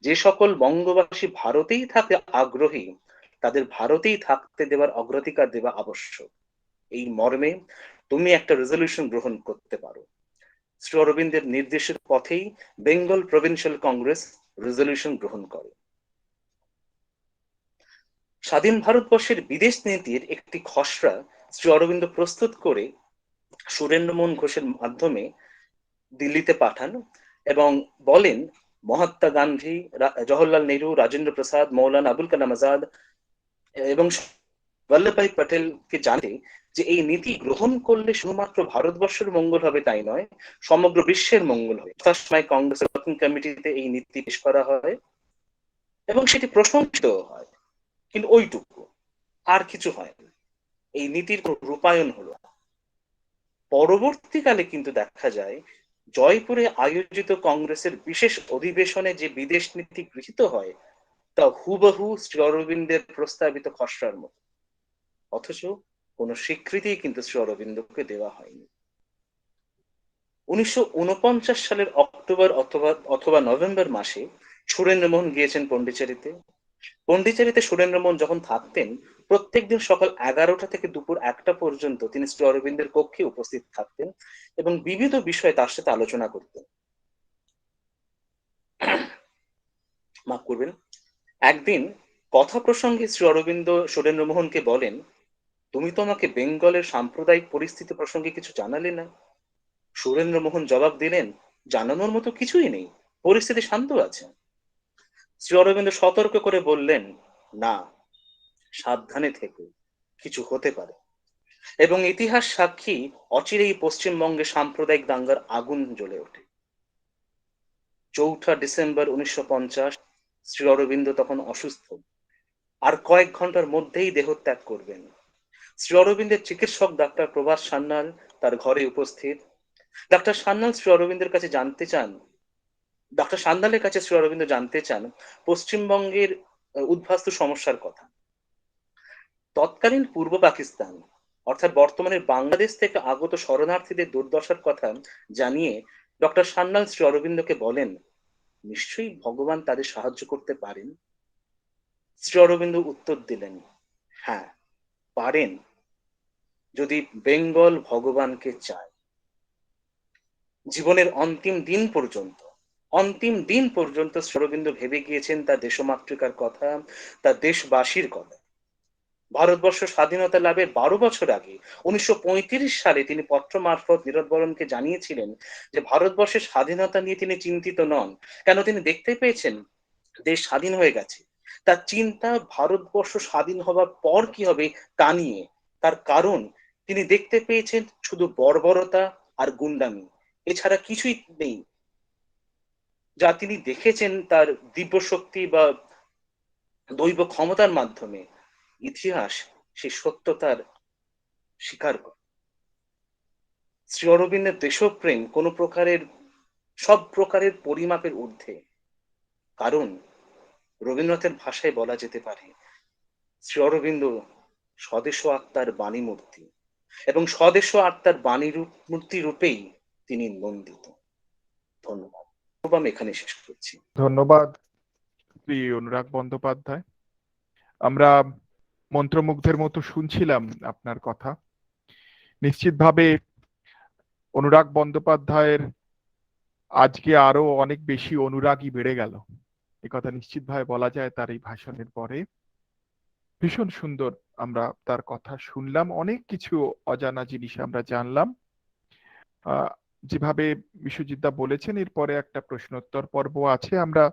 যে সকল বঙ্গবাসী ভারতেই থাকতে আগ্রহী তাদের ভারতেই থাকতে দেওয়ার অগ্রাধিকার দেওয়া আবশ্যক। এই মর্মে তুমি একটা রেজলিউশন গ্রহণ করতে পারো। শ্রী অরবিন্দের নির্দেশের পথেই বেঙ্গল প্রভিন্সিয়াল কংগ্রেস রেজলিউশন গ্রহণ করে। স্বাধীন ভারতবর্ষের বিদেশ নীতির একটি খসড়া শ্রী অরবিন্দ প্রস্তুত করে সুরেন্দ্রমোহন ঘোষের মাধ্যমে দিল্লিতে পাঠান এবং বলেন, মহাত্মা গান্ধী, জওহরলাল নেহরু, রাজেন্দ্র প্রসাদ, মৌলানা আবুল কালাম আজাদ এবং বল্লভভাই প্যাটেলকে জানতে যে এই নীতি গ্রহণ করলে শুধুমাত্র ভারতবর্ষের মঙ্গল হবে তাই নয়, সমগ্র বিশ্বের মঙ্গল হবে। সময় কংগ্রেসের ওয়ার্কিং কমিটিতে এই নীতি পেশ করা হয় এবং সেটি প্রশংসিত হয়, কিন্তু ওইটুকু, আর কিছু হয় না। এই নীতির কোন রূপায়ণ হলো না। পরবর্তীকালে কিন্তু দেখা যায় জয়পুরে আয়োজিত কংগ্রেসের বিশেষ অধিবেশনে যে বিদেশ নীতি গৃহীত হয় তা হুবহু শ্রী অরবিন্দের প্রস্তাবিত খসড়ার মতো, অথচ কোন স্বীকৃতি কিন্তু শ্রী অরবিন্দকে দেওয়া হয়নি। 1949 সালের অক্টোবর অথবা নভেম্বর মাসে সুরেন্দ্রমোহন গিয়েছেন পন্ডিচেরিতে। পন্ডিচেরিতে সুরেন্দ্রমোহন যখন থাকতেন, প্রত্যেকদিন সকাল 11টা থেকে দুপুর 1টা পর্যন্ত তিনি শ্রী অরবিন্দের কক্ষে উপস্থিত থাকতেন এবং বিবিধ বিষয়ে তার সাথে আলোচনা করতেন। মাফ করবেন, একদিন কথা প্রসঙ্গে শ্রী অরবিন্দ সুরেন্দ্রমোহনকে বলেন, তুমি তো আমাকে বেঙ্গলের সাম্প্রদায়িক পরিস্থিতি প্রসঙ্গে কিছু জানালে না। সুরেন্দ্রমোহন জবাব দিলেন, জানানোর মতো কিছুই নেই, পরিস্থিতি শান্ত আছে। শ্রী অরবিন্দ সতর্ক করে বললেন, না, সাবধানে থেকো, কিছু হতে পারে। এবং ইতিহাস সাক্ষী, অচিরেই পশ্চিমবঙ্গে সাম্প্রদায়িক দাঙ্গার আগুন জ্বলে ওঠে। 4 ডিসেম্বর 1950 শ্রী অরবিন্দ তখন অসুস্থ, আর কয়েক ঘন্টার মধ্যেই দেহত্যাগ করবেন। শ্রী অরবিন্দের চিকিৎসক ডাক্তার প্রভাস সান্যাল তার ঘরে উপস্থিত। ডাক্তার সান্যাল শ্রী অরবিন্দের কাছে জানতে চান, ডক্টর সান্যালের কাছে শ্রী অরবিন্দ জানতে চান পশ্চিমবঙ্গের উদ্বাস্তু সমস্যার কথা। তৎকালীন পূর্ব পাকিস্তান অর্থাৎ বর্তমানের বাংলাদেশ থেকে আগত শরণার্থীদের দুর্দশার কথা জানিয়ে ডক্টর সান্যাল শ্রী অরবিন্দকে বলেন, নিশ্চয়ই ভগবান তাদের সাহায্য করতে পারেন। শ্রী অরবিন্দ উত্তর দিলেন, হ্যাঁ পারেন, যদি বেঙ্গল ভগবানকে চায়। জীবনের অন্তিম দিন পর্যন্ত শ্রী অরবিন্দ ভেবে গিয়েছেন তার দেশমাতৃকার কথা, তার দেশবাসীর কথা। ভারতবর্ষ স্বাধীনতা লাভের 12 বছর আগে 1935 সালে তিনি পত্র মারফত নীরদ বরণকে জানিয়েছিলেন যে ভারতবর্ষের স্বাধীনতা নিয়ে তিনি চিন্তিত নন, কেন তিনি দেখতে পেয়েছেন দেশ স্বাধীন হয়ে গেছে। তার চিন্তা ভারতবর্ষ স্বাধীন হবার পর কি হবে তা নিয়ে। তার কারণ তিনি দেখতে পেয়েছেন শুধু বর্বরতা আর গুন্ডামি, এছাড়া কিছুই নেই। যা তিনি দেখেছেন তার দিব্যশক্তি বা দৈব ক্ষমতার মাধ্যমে, ইতিহাস সেই সত্যতার স্বীকার করে। শ্রী অরবিন্দের দেশপ্রেম কোনো প্রকারের, সব প্রকারের পরিমাপের ঊর্ধ্বে। কারণ রবীন্দ্রনাথের ভাষায় বলা যেতে পারে, শ্রী অরবিন্দ স্বদেশ আত্মার বাণী মূর্তি, এবং স্বদেশ আত্মার বাণী মূর্তি রূপেই তিনি নন্দিত। ধন্যবাদ। আমি এখানে শেষ করছি। ধন্যবাদ শ্রী অনুরাগ বন্দ্যোপাধ্যায়। আমরা মন্ত্রমুগ্ধের মতো শুনছিলাম আপনার কথা। নিশ্চিতভাবে অনুরাগ বন্দ্যোপাধ্যায়ের আজকে আরো অনেক বেশি অনুরাগী বেড়ে গেল, একথা নিশ্চিতভাবে বলা যায় তার এই ভাষণের পরে। ভীষণ সুন্দর আমরা তার কথা শুনলাম, অনেক কিছু অজানা জিনিস আমরা জানলাম। যেভাবে বিশ্বজিৎ দা বলেছেন, এরপরে একটা প্রশ্নোত্তর পর্ব আছে। আমরা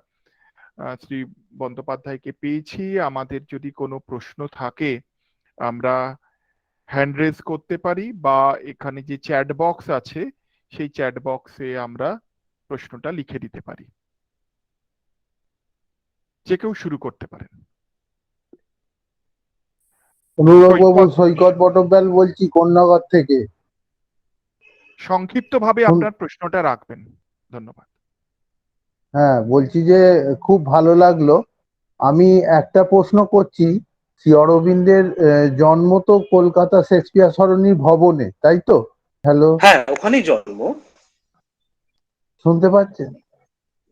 শ্রী বন্দ্যোপাধ্যায়কে পেয়েছি। আমাদের যদি কোনো প্রশ্ন থাকে আমরা হ্যান্ড রেজ করতে পারি, বা এখানে যে চ্যাট বক্স আছে সেই চ্যাট বক্সে আমরা প্রশ্নটা লিখে দিতে পারি। যে কেউ শুরু করতে পারেন। অনুরাগবাবু, সৈকত বটব্যাল বলছি কন্যাগর থেকে। সংক্ষিপ্ত ভাবে আপনার প্রশ্নটা রাখবেন। ধন্যবাদ। হ্যাঁ, বলছি যে খুব ভালো লাগলো। আমি একটা প্রশ্ন করছি, শ্রী অরবিন্দের জন্ম তো কলকাতা শেক্সপিয়ার সরণি ভবনে, তাই তো? হ্যালো, হ্যাঁ, ওখানেই জন্ম। শুনতে পাচ্ছেন?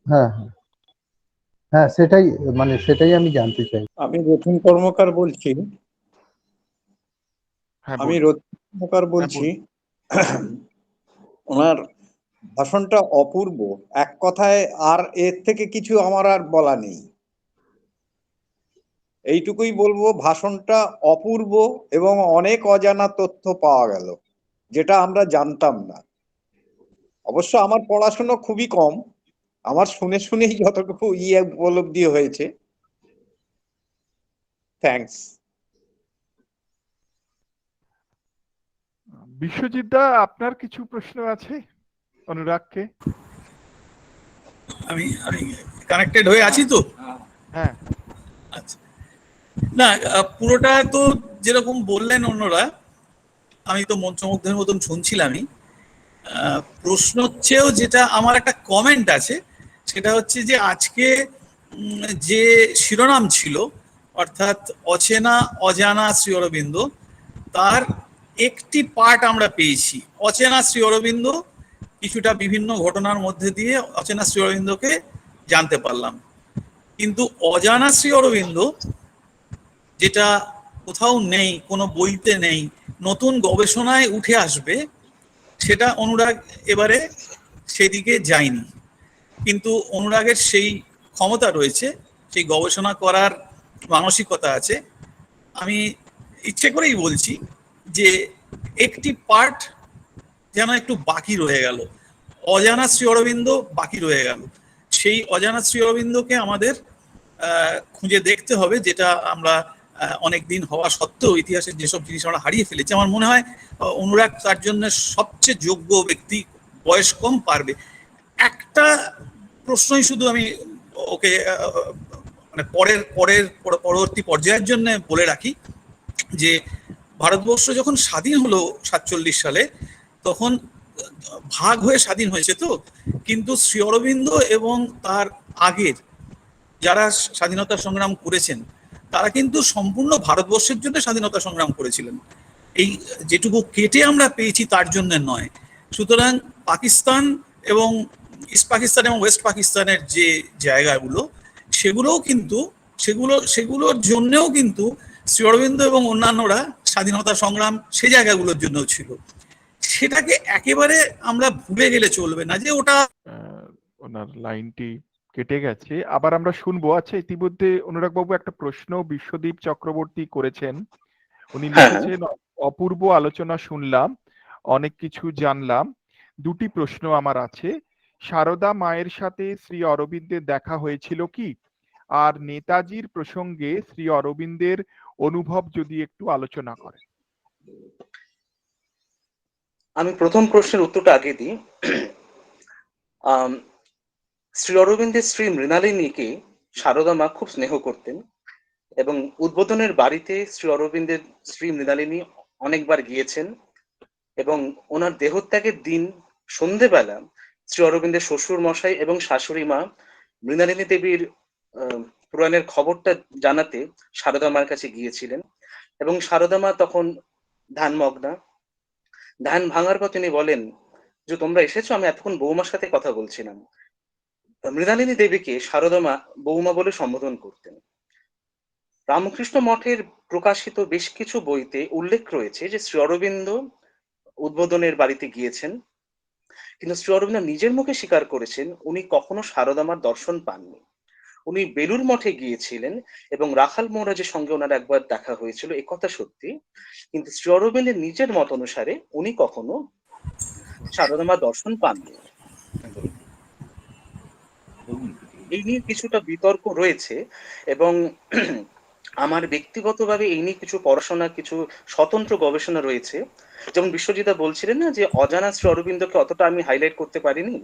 হ্যাঁ হ্যাঁ হ্যাঁ, সেটাই আমি জানতে চাই। আমি রতন কর্মকার বলছি। হ্যাঁ, আমি বলুন। রতন কর্মকার বলছি। ওনার ভাষণটা অপূর্ব, এক কথায় আর এর থেকে কিছু আমার আর বলা নেই। এইটুকুই বলবো, ভাষণটা অপূর্ব এবং অনেক অজানা তথ্য পাওয়া গেল যেটা আমরা জানতাম না। অবশ্য আমার পড়াশোনা খুবই কম, আমার শুনে শুনেই যতটুকু উপলব্ধি হয়েছে। থ্যাঙ্কস। বিশ্বজিৎ দা, আপনার কিছু প্রশ্ন আছে অনুরাগকে? আমি আমি কানেক্টেড হয়ে আছি তো? হ্যাঁ। আচ্ছা, না পুরোটা তো যেরকম বললেন অন্যরা, আমি তো মন্ত্রমুগ্ধের মতন শুনছিলামই। প্রশ্ন চেয়েও যেটা আমার একটা কমেন্ট আছে, সেটা হচ্ছে যে আজকে যে শিরোনাম ছিল, অর্থাৎ অচেনা অজানা শ্রী অরবিন্দ, তার একটি পার্ট আমরা পেয়েছি। অচেনা শ্রী অরবিন্দ, কিছুটা বিভিন্ন ঘটনার মধ্যে দিয়ে অচেনা শ্রী অরবিন্দকে জানতে পারলাম, কিন্তু অজানা শ্রী অরবিন্দ যেটা কোথাও নেই, কোনো বইতে নেই, নতুন গবেষণায় উঠে আসবে, সেটা অনুরাগ এবারে সেদিকে যায়নি। কিন্তু অনুরাগের সেই ক্ষমতা রয়েছে, সেই গবেষণা করার মানসিকতা আছে। আমি ইচ্ছে করেই বলছি যে একটি পার্ট যেন একটু বাকি রয়ে গেল, অজানা শ্রী অরবিন্দ বাকি রয়ে গেল। সেই অজানা শ্রী অরবিন্দকে আমাদের খুঁজে দেখতে হবে, যেটা আমরা অনেক দিন হওয়া সত্ত্বেও ইতিহাসের যেসব জিনিস আমরা হারিয়ে ফেলেছি। আমার মনে হয় অনুরাগ তার জন্য সবচেয়ে যোগ্য ব্যক্তি, বয়স কম, পারবে। একটা প্রশ্নই শুধু আমি ওকে মানে পরবর্তী পর্যায়ের জন্য বলে রাখি, যে ভারতবর্ষ যখন স্বাধীন হলো 47 সালে, তখন ভাগ হয়ে স্বাধীন হয়েছে তো, কিন্তু শ্রী অরবিন্দ এবং তার আগের যারা স্বাধীনতা সংগ্রাম করেছেন, তারা কিন্তু সম্পূর্ণ ভারতবর্ষের জন্য স্বাধীনতা সংগ্রাম করেছিলেন। এই যেটুকু কেটে আমরা পেয়েছি তার জন্য নয়। সুতরাং পাকিস্তান এবং ইস্ট পাকিস্তান এবং ওয়েস্ট পাকিস্তানের যে জায়গাগুলো, সেগুলোও কিন্তু সেগুলোর জন্যও কিন্তু শ্রী অরবিন্দ এবং অন্যান্যরা স্বাধীনতা সংগ্রাম সেই জায়গাগুলোর জন্য ছিল। সেটাকে একেবারে আমরা ভুলে গেলে চলবে না যে ওটা। ওনার লাইনটি কেটে গেছে, আবার আমরা শুনবো। আচ্ছা, ইতিমধ্যে অনুরাগ বাবু একটা প্রশ্ন বিশ্বদীপ চক্রবর্তী করেছেন। উনি লিখেছেন, অপূর্ব আলোচনা শুনলাম, অনেক কিছু জানলাম। দুটি প্রশ্ন আমার আছে। সারদা মায়ের সাথে শ্রী অরবিন্দের দেখা হয়েছিল কি? আর নেতাজির প্রসঙ্গে শ্রী অরবিন্দের অনুভব যদি একটু আলোচনা করেন। আমি প্রথম প্রশ্নের উত্তরটা আগে দিই। আম, শ্রী অরবিন্দের স্ত্রী মৃণালিনীকে সারদা মা খুব স্নেহ করতেন এবং উদ্বোধনের বাড়িতে শ্রী অরবিন্দের স্ত্রী মৃণালিনী অনেকবার গিয়েছেন এবং ওনার দেহত্যাগের দিন সন্ধেবেলা শ্রী অরবিন্দের শ্বশুর মশাই এবং শাশুড়ি মা মৃণালিনী দেবীর পুরাণের খবরটা জানাতে সারদা মার কাছে গিয়েছিলেন এবং সারদা মা তখন ধ্যানমগ্না। ধ্যান ভাঙার পর তিনি বলেন যে তোমরা এসেছো, আমি এতক্ষণ বৌমার সাথে কথা বলছিলাম। মৃণালিনী দেবীকে সারদা মা বৌমা বলে সম্বোধন করতেন। রামকৃষ্ণ মঠের প্রকাশিত বেশ কিছু বইতে উল্লেখ রয়েছে যে শ্রী অরবিন্দ উদ্বোধনের বাড়িতে গিয়েছেন, কিন্তু শ্রী অরবিন্দ নিজের মুখে স্বীকার করেছেন উনি কখনো সারদা মার দর্শন পাননি। উনি বেলুর মঠে গিয়েছিলেন এবং রাখাল মহারাজের সঙ্গে ওনার একবার দেখা হয়েছিল, এ কথা সত্যি, কিন্তু শ্রী অরবিন্দের নিজের মত অনুসারে উনি কখনো সারদা মার দর্শন পাননি। এই নিয়ে কিছুটা বিতর্ক রয়েছে এবং আমার ব্যক্তিগতভাবে এই নিয়ে কিছু পড়াশোনা, কিছু স্বতন্ত্র গবেষণা রয়েছে। যেমন বিশ্বজিৎদা বলছিলেন না যে অজানা শ্রী অরবিন্দকে অতটা আমি হাইলাইট করতে পারিনি,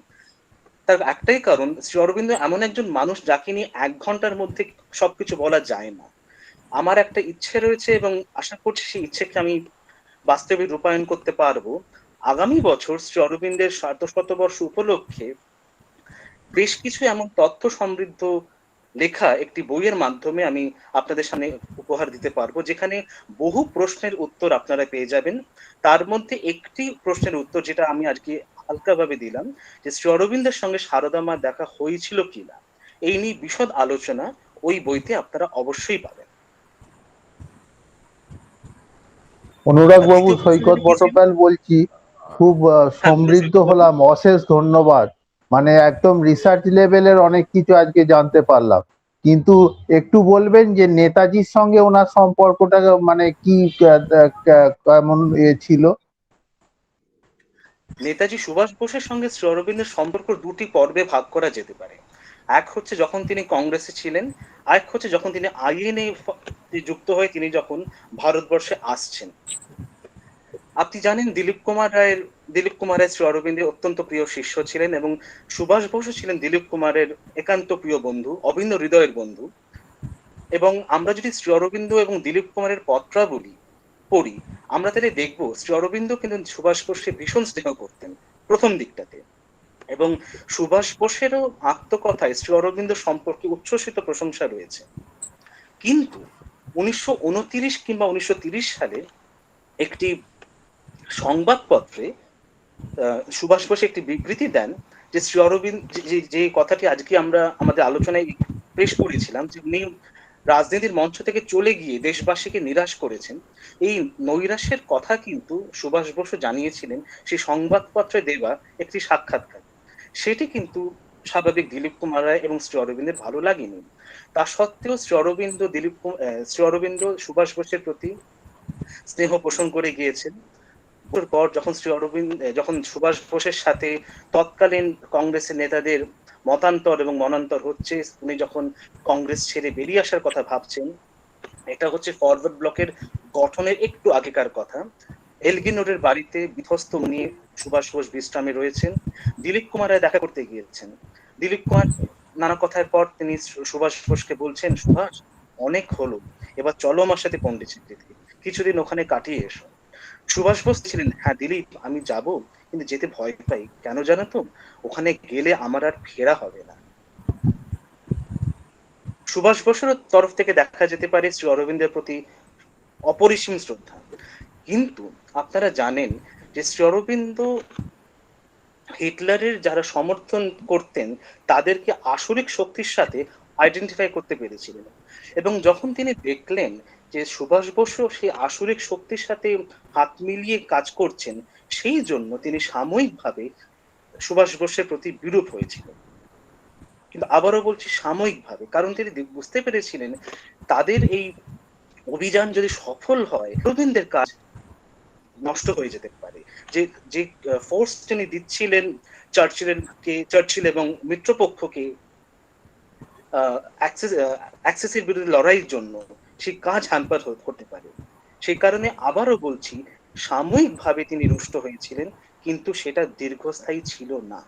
তার একটাই কারণ শ্রী অরবিন্দ এমন একজন মানুষ যাকে নিয়ে 1 ঘন্টার মধ্যে সবকিছু বলা যায় না। আমার একটা ইচ্ছে রয়েছে এবং আশা করছি সেই ইচ্ছেকে আমি বাস্তবে রূপায়ণ করতে পারবো। আগামী বছর শ্রী অরবিন্দের 150 উপলক্ষে বেশ কিছু এমন তথ্য সমৃদ্ধ লেখা একটি বইয়ের মাধ্যমে আমি আপনাদের সামনে উপহার দিতে পারবো, যেখানে বহু প্রশ্নের উত্তর আপনারা পেয়ে যাবেন। তার মধ্যে একটি প্রশ্নের উত্তর যেটা আমি আজকে হালকাভাবে দিলাম, যে শ্রী অরবিন্দের সঙ্গে সারদা মা দেখা হয়েছিল কিনা, এই নিয়ে বিশদ আলোচনা ওই বইতে আপনারা অবশ্যই পাবেন। অনুরাগ আর বাবু, দ্বিতীয় প্রশ্নটা সৈকত লিখেছেন। বটব্যাল বলছি। খুব হ্যাঁ, বলুন সমৃদ্ধ সৈকত বাবু। হলাম, অশেষ ধন্যবাদ। মানে একদম রিসার্চ লেভেলের অনেক কিছু আজকে জানতে পারলাম। কিন্তু একটু বলবেন যে নেতাজির সঙ্গে ওনার সম্পর্কটা মানে কি কেমন ছিল? নেতাজি সুভাষ বোসের সঙ্গে শ্রী অরবিন্দের সম্পর্ক দুটি পর্বে ভাগ করা যেতে পারে। এক হচ্ছে যখন তিনি কংগ্রেসে ছিলেন, আরেক হচ্ছে যখন তিনি আইএনএ যুক্ত হয়ে তিনি যখন ভারতবর্ষে আসছেন। আপনি জানেন দিলীপ কুমার রায় শ্রী অরবিন্দের অত্যন্ত প্রিয় শিষ্য ছিলেন এবং সুভাষ বসু ছিলেন দিলীপ কুমারের একান্ত প্রিয় বন্ধু, অভিন্ন হৃদয়ের বন্ধু। এবং আমরা যদি শ্রী অরবিন্দ এবং দিলীপ কুমারের পত্রাবলী পড়ি, আমরা তাহলে দেখবো শ্রী অরবিন্দ কিন্তু সুভাষ বোসকে ভীষণ স্নেহ করতেন প্রথম দিকটাতে। এবং সুভাষ বোসেরও আত্মকথায় শ্রী অরবিন্দ সম্পর্কে উচ্ছ্বসিত প্রশংসা রয়েছে। কিন্তু 1929 কিংবা 1930 সালে একটি সংবাদপত্রে সুভাষ বোস একটি বিবৃতি দেন যে শ্রী অরবিন্দ যে কথাটি আজকে আমরা আমাদের আলোচনায় পেশ করেছিলাম, যে উনি রাজনীতির মঞ্চ থেকে চলে গিয়ে দেশবাসীকে নিরাশ করেছেন। এই নৈরাশ্যের কথা কিন্তু সুভাষ বসু জানিয়েছিলেন সেই সংবাদপত্রে দেওয়া একটি সাক্ষাৎকার। সেটি কিন্তু স্বাভাবিক দিলীপ কুমার রায় এবং শ্রী অরবিন্দের ভালো লাগেনি। তা সত্ত্বেও শ্রী অরবিন্দ সুভাষ বোসের প্রতি স্নেহ পোষণ করে গিয়েছেন। পর যখন সুভাষ বোসের সাথে তৎকালীন কংগ্রেসের নেতাদের মতান্তর এবং মনান্তর হচ্ছে, উনি যখন কংগ্রেস ছেড়ে বেরিয়ে আসার কথা ভাবছেন, এটা হচ্ছে ফরওয়ার্ড ব্লকের গঠনের একটু আগেকার কথা। এলগিনোরের বাড়িতে বিধ্বস্ত নিয়ে সুভাষ বোস বিশ্রামে রয়েছেন, দিলীপ কুমার রায় দেখা করতে গিয়েছেন। দিলীপ কুমার নানা কথার পর তিনি সুভাষ বোসকে বলছেন, সুভাষ অনেক হলো, এবার চলো আমার সাথে পন্ডিচেরিতে, কিছুদিন ওখানে কাটিয়ে এসো। সুভাষ বোস ছিলেন, হ্যাঁ দিলীপ আমি যাব, কিন্তু যেতে ভয় পাই, কেন জানো তো, ওখানে গেলে আমার আর ফেরা হবে না। সুভাষ বোসের তরফ থেকে দেখা যেতে পারে শ্রী অরবিন্দের প্রতি অপরিসীম শ্রদ্ধা। কিন্তু আপনারা জানেন যে শ্রী অরবিন্দ হিটলারের যারা সমর্থন করতেন তাদেরকে আসরিক শক্তির সাথে আইডেন্টিফাই করতে পেরেছিলেন এবং যখন তিনি দেখলেন যে সুভাষ বসু সেই আসরিক শক্তির সাথে হাত মিলিয়ে কাজ করছেন, সেই জন্য তিনি সাময়িকভাবে সুভাষ বোসের প্রতি বিরূপ হয়েছিলেন। কিন্তু আবারও বলছি সাময়িকভাবে, কারণ তিনি বুঝতে পেরেছিলেন তাদের এই অভিযান যদি সফল হয় অরবিন্দের কাজ নষ্ট হয়ে যেতে পারে। যে যে ফোর্স তিনি দিচ্ছিলেন চার্চিল এবং মিত্রপক্ষকে অ্যাক্সেসের বিরুদ্ধে লড়াইয়ের জন্য, সেই কাজ হ্যাম্পার হতে পারে। সেই কারণে আবারও বলছি সাময়িকভাবে তিনি রুষ্ট হয়েছিলেন, কিন্তু সেটা দীর্ঘস্থায়ী ছিল না।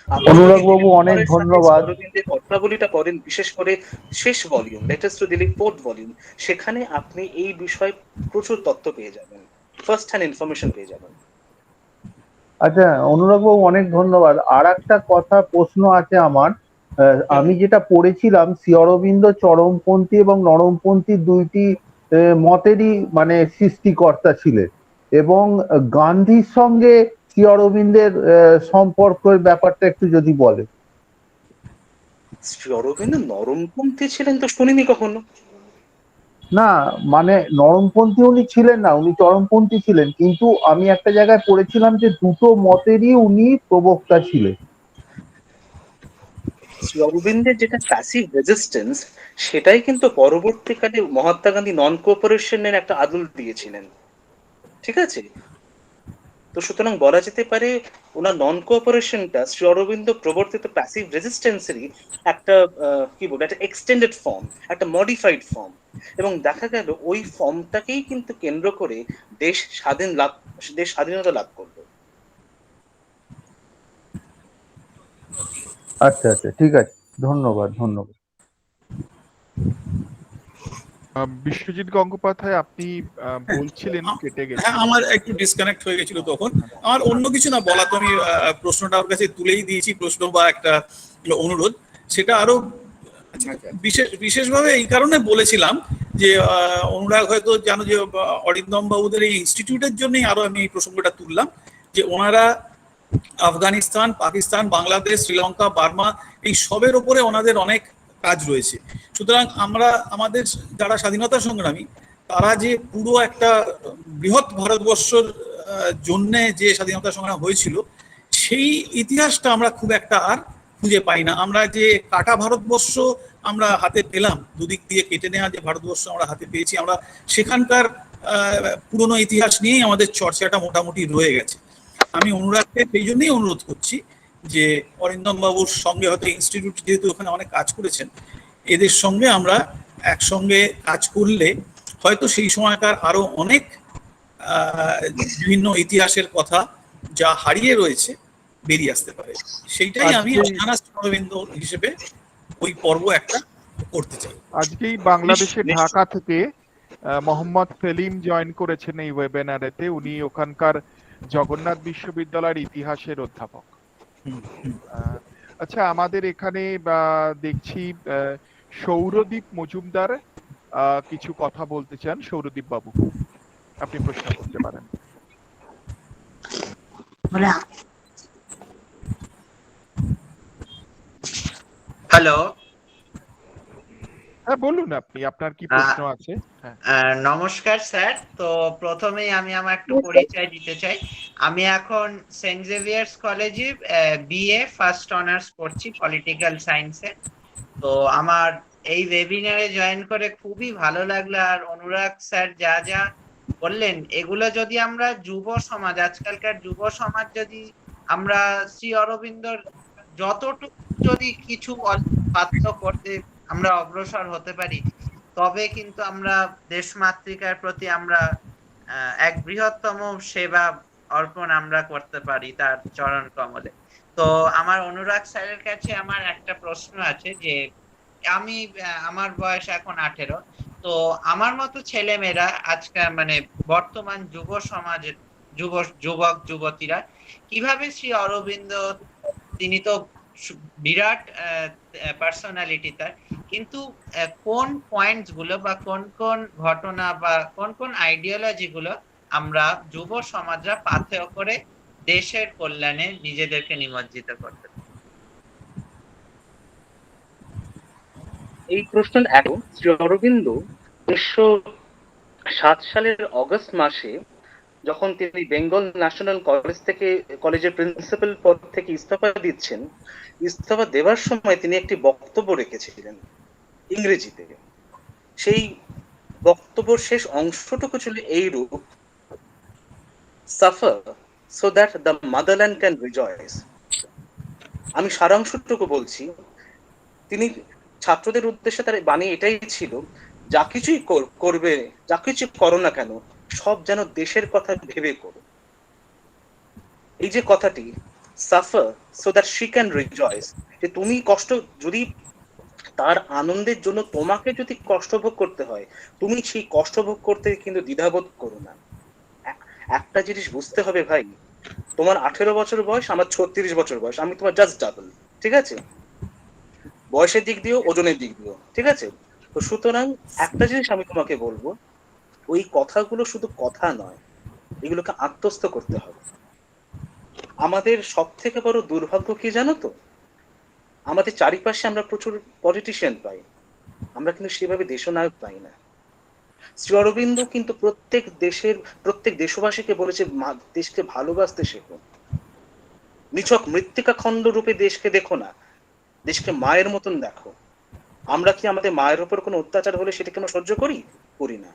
আপনি যদি অনুরাগ বাবু অনেক দিলীপ সাথে শ্রী ধন্যবাদ। অরবিন্দের পত্রাবলীটা পড়েন, বিশেষ করে শেষ volume letters to Dilip 4th volume, সেখানে আপনি এই বিষয়ে প্রচুর তথ্য পেয়ে যাবেন, ফার্স্ট হ্যান্ড ইনফরমেশন পেয়ে যাবেন। আচ্ছা অনুরাগ বাবু অনেক ধন্যবাদ। আর একটা কথা প্রশ্ন আছে আমার। আমি যেটা পড়েছিলাম শ্রী অরবিন্দ চরমপন্থী এবং নরমপন্থী দুইটি মতেরই মানে সৃষ্টিকর্তা ছিলেন, এবং গান্ধীর সঙ্গে শ্রী অরবিন্দের সম্পর্কের ব্যাপারটা একটু যদি বলে। শ্রী অরবিন্দ নরমপন্থী ছিলেন তো শুনিনি কখনো। না মানে নরমপন্থী উনি ছিলেন না, উনি চরমপন্থী ছিলেন, কিন্তু আমি একটা জায়গায় পড়েছিলাম যে দুটো মতেরই উনি প্রবক্তা ছিলেন। শ্রী অরবিন্দের যেটা প্যাসিভ রেজিস্ট্যান্স, সেটাই কিন্তু পরবর্তীকালে মহাত্মা গান্ধী নন কোঅপারেশনের একটা আদল দিয়েছিলেন, ঠিক আছে? তো সুতরাং বলা যেতে পারে ওনার নন কোঅপারেশনটা শ্রী অরবিন্দ প্রবর্তিত প্যাসিভ রেজিস্ট্যান্সেরই একটা কি বলবো, একটা এক্সটেন্ডেড ফর্ম, একটা মডিফাইড ফর্ম। এবং দেখা গেল ওই ফর্মটাকেই কিন্তু কেন্দ্র করে দেশ স্বাধীনতা লাভ করলো। আচ্ছা আচ্ছা, ঠিক আছে, ধন্যবাদ ধন্যবাদ। বিশ্বজিৎ গঙ্গোপাধ্যায়, আপনি বলছিলেন, কেটে হ্যাঁ, গেছিল। আমার একটু ডিসকানেক্ট হয়ে গেছিল তখন। আমার অন্য কিছু না বলা, তো আমি প্রশ্নটা ওর কাছে তুলেই দিয়েছি, প্রশ্ন বা একটা অনুরোধ। সেটা আরো বিশেষভাবে এই কারণে বলেছিলাম যে অনুরাগ হয়তো জানো যে অরিন্দম বাবুদের এই ইনস্টিটিউটের জন্যই আরো আমি এই প্রসঙ্গটা তুললাম, যে ওনারা আফগানিস্তান, পাকিস্তান, বাংলাদেশ, শ্রীলঙ্কা, বার্মা এই সবের ওপরে ওনাদের অনেক কাজ রয়েছে। সুতরাং আমরা আমাদের যারা স্বাধীনতা সংগ্রামী, তারা যে পুরো একটা বৃহৎ ভারতবর্ষের জন্যে যে স্বাধীনতা সংগ্রাম হয়েছিল, সেই ইতিহাসটা আমরা খুব একটা আর খুঁজে পাই না। আমরা যে কাটা ভারতবর্ষ আমরা হাতে পেলাম, দুদিক দিয়ে কেটে নেওয়া যে ভারতবর্ষ আমরা হাতে পেয়েছি, আমরা সেখানকার পুরনো ইতিহাস নিয়েই আমাদের চর্চাটা মোটামুটি রয়ে গেছে। আমি অনুরাগকে সেই জন্যই অনুরোধ করছি যে অরিন্দম বাবুর সঙ্গে হয়তো ইনস্টিটিউট যেহেতু ওখানে অনেক কাজ করেছেন, এদের সঙ্গে আমরা একসঙ্গে কাজ করলে হয়তো সেই সময়কার আরো অনেক বিভিন্ন ইতিহাসের কথা যা হারিয়ে রয়েছে বেরিয়ে আসতে পারে। সেইটাই আমি অজানা অরবিন্দ হিসেবে ওই পর্ব একটা করতে চাই। আজকেই বাংলাদেশে ঢাকা থেকে মোহাম্মদ সেলিম জয়েন করেছেন এই ওয়েবিনারেতে। উনি ওখানকার জগন্নাথ বিশ্ববিদ্যালয়ের ইতিহাসের অধ্যাপক। আচ্ছা, আমাদের এখানে দেখছি সৌরদীপ মজুমদার কিছু কথা বলতে চান। সৌরদীপ বাবু, আপনি প্রশ্ন করতে পারেন। হ্যালো, হ্যাঁ বলুন, আপনি, আপনার কি প্রশ্ন আছে? হ্যাঁ, নমস্কার স্যার। তো প্রথমেই আমি আমার একটু পরিচয় দিতে চাই। আমি এখন সেন্ট জেভিয়ার্স কলেজে বিএ ফার্স্ট অনার্স পড়ছি পলিটিক্যাল সায়েন্সে। তো আমার এই ওয়েবিনারে জয়েন করে খুবই ভালো লাগলো। আর অনুরাগ স্যার যা যা বললেন, এগুলো যদি আমরা যুব সমাজ, আজকালকার যুব সমাজ যদি আমরা শ্রী অরবিন্দর যতটুকু যদি কিছু পাত্র করতে আমরা অগ্রসর হতে পারি, তবে কিন্তু আমরা দেশমাতৃকার প্রতি আমরা এক বৃহত্তম সেবা অর্পণ আমরা করতে পারি তার চরণ কমলে। তো আমার অনুরাগ স্যারের কাছে আমার একটা প্রশ্ন আছে যে আমি আমার বয়স এখন 18। তো আমার মতো ছেলেমেয়েরা আজকাল মানে বর্তমান যুব সমাজের যুবক যুবতীরা কিভাবে শ্রী অরবিন্দ, তিনি তো বিরাট পার্সোনালিটি তার, কিন্তু কোন পয়েন্টস গুলো বা কোন কোন ঘটনা বা কোন কোন আইডিওলজি গুলো আমরা যুব সমাজরা পাথেয় করে দেশের কল্যাণে নিজেদেরকে নিমজ্জিত করতে পারি? এই প্রশ্ন এখন শ্রী অরবিন্দ 1907 সালের অগস্ট মাসে যখন তিনি বেঙ্গল ন্যাশনাল কলেজের প্রিন্সিপাল পদ থেকে ইস্তফা দিচ্ছেন, ইস্তফা দেওয়ার সময় তিনি একটি বক্তব্য রেখেছিলেন ইংরেজিতে। সেই বক্তব্যের শেষ অংশটুকু ছিল এইরূপ: suffer so that the motherland can rejoice. আমি সারাংশটুকু বলছি। তিনি ছাত্রদের উদ্দেশ্যে তার বাণী এটাই ছিল যা কিছুই করবে, যা কিছু করো না কেন, সব যেন দেশের কথা ভেবে করো। এই যে কথাটি, suffer so that she can rejoice, যে তুমি কষ্ট, যদি তার আনন্দের জন্য তোমাকে যদি কষ্ট ভোগ করতে হয়, তুমি সেই কষ্ট ভোগ করতে কিন্তু দ্বিধাবোধ করো না। একটা জিনিস বুঝতে হবে ভাই, তোমার 18 বছর বয়স, আমার 36 বছর বয়স, আমি তোমার জাস্ট ডাবল, ঠিক আছে? বয়সের দিক দিয়েও, ওজনের দিক দিয়েও, ঠিক আছে? তো সুতরাং একটা জিনিস আমি তোমাকে বলবো, ওই কথাগুলো শুধু কথা নয়, এগুলোকে আত্মস্থ করতে হবে। আমাদের সব থেকে বড় দুর্ভাগ্য কি জানো তো, আমাদের চারিপাশে আমরা প্রচুর পলিটিশিয়ান পাই, আমরা কিন্তু সেভাবে দেশনায়ক পাই না। শ্রী অরবিন্দ কিন্তু প্রত্যেক দেশবাসীকে বলেছে, দেশকে ভালোবাসতে শেখো, নিছক মৃত্তিকা খণ্ড রূপে দেশকে দেখো না, দেশকে মায়ের মতন দেখো। আমরা কি আমাদের মায়ের উপর কোনো অত্যাচার হলে সেটাকে আমরা সহ্য করি না,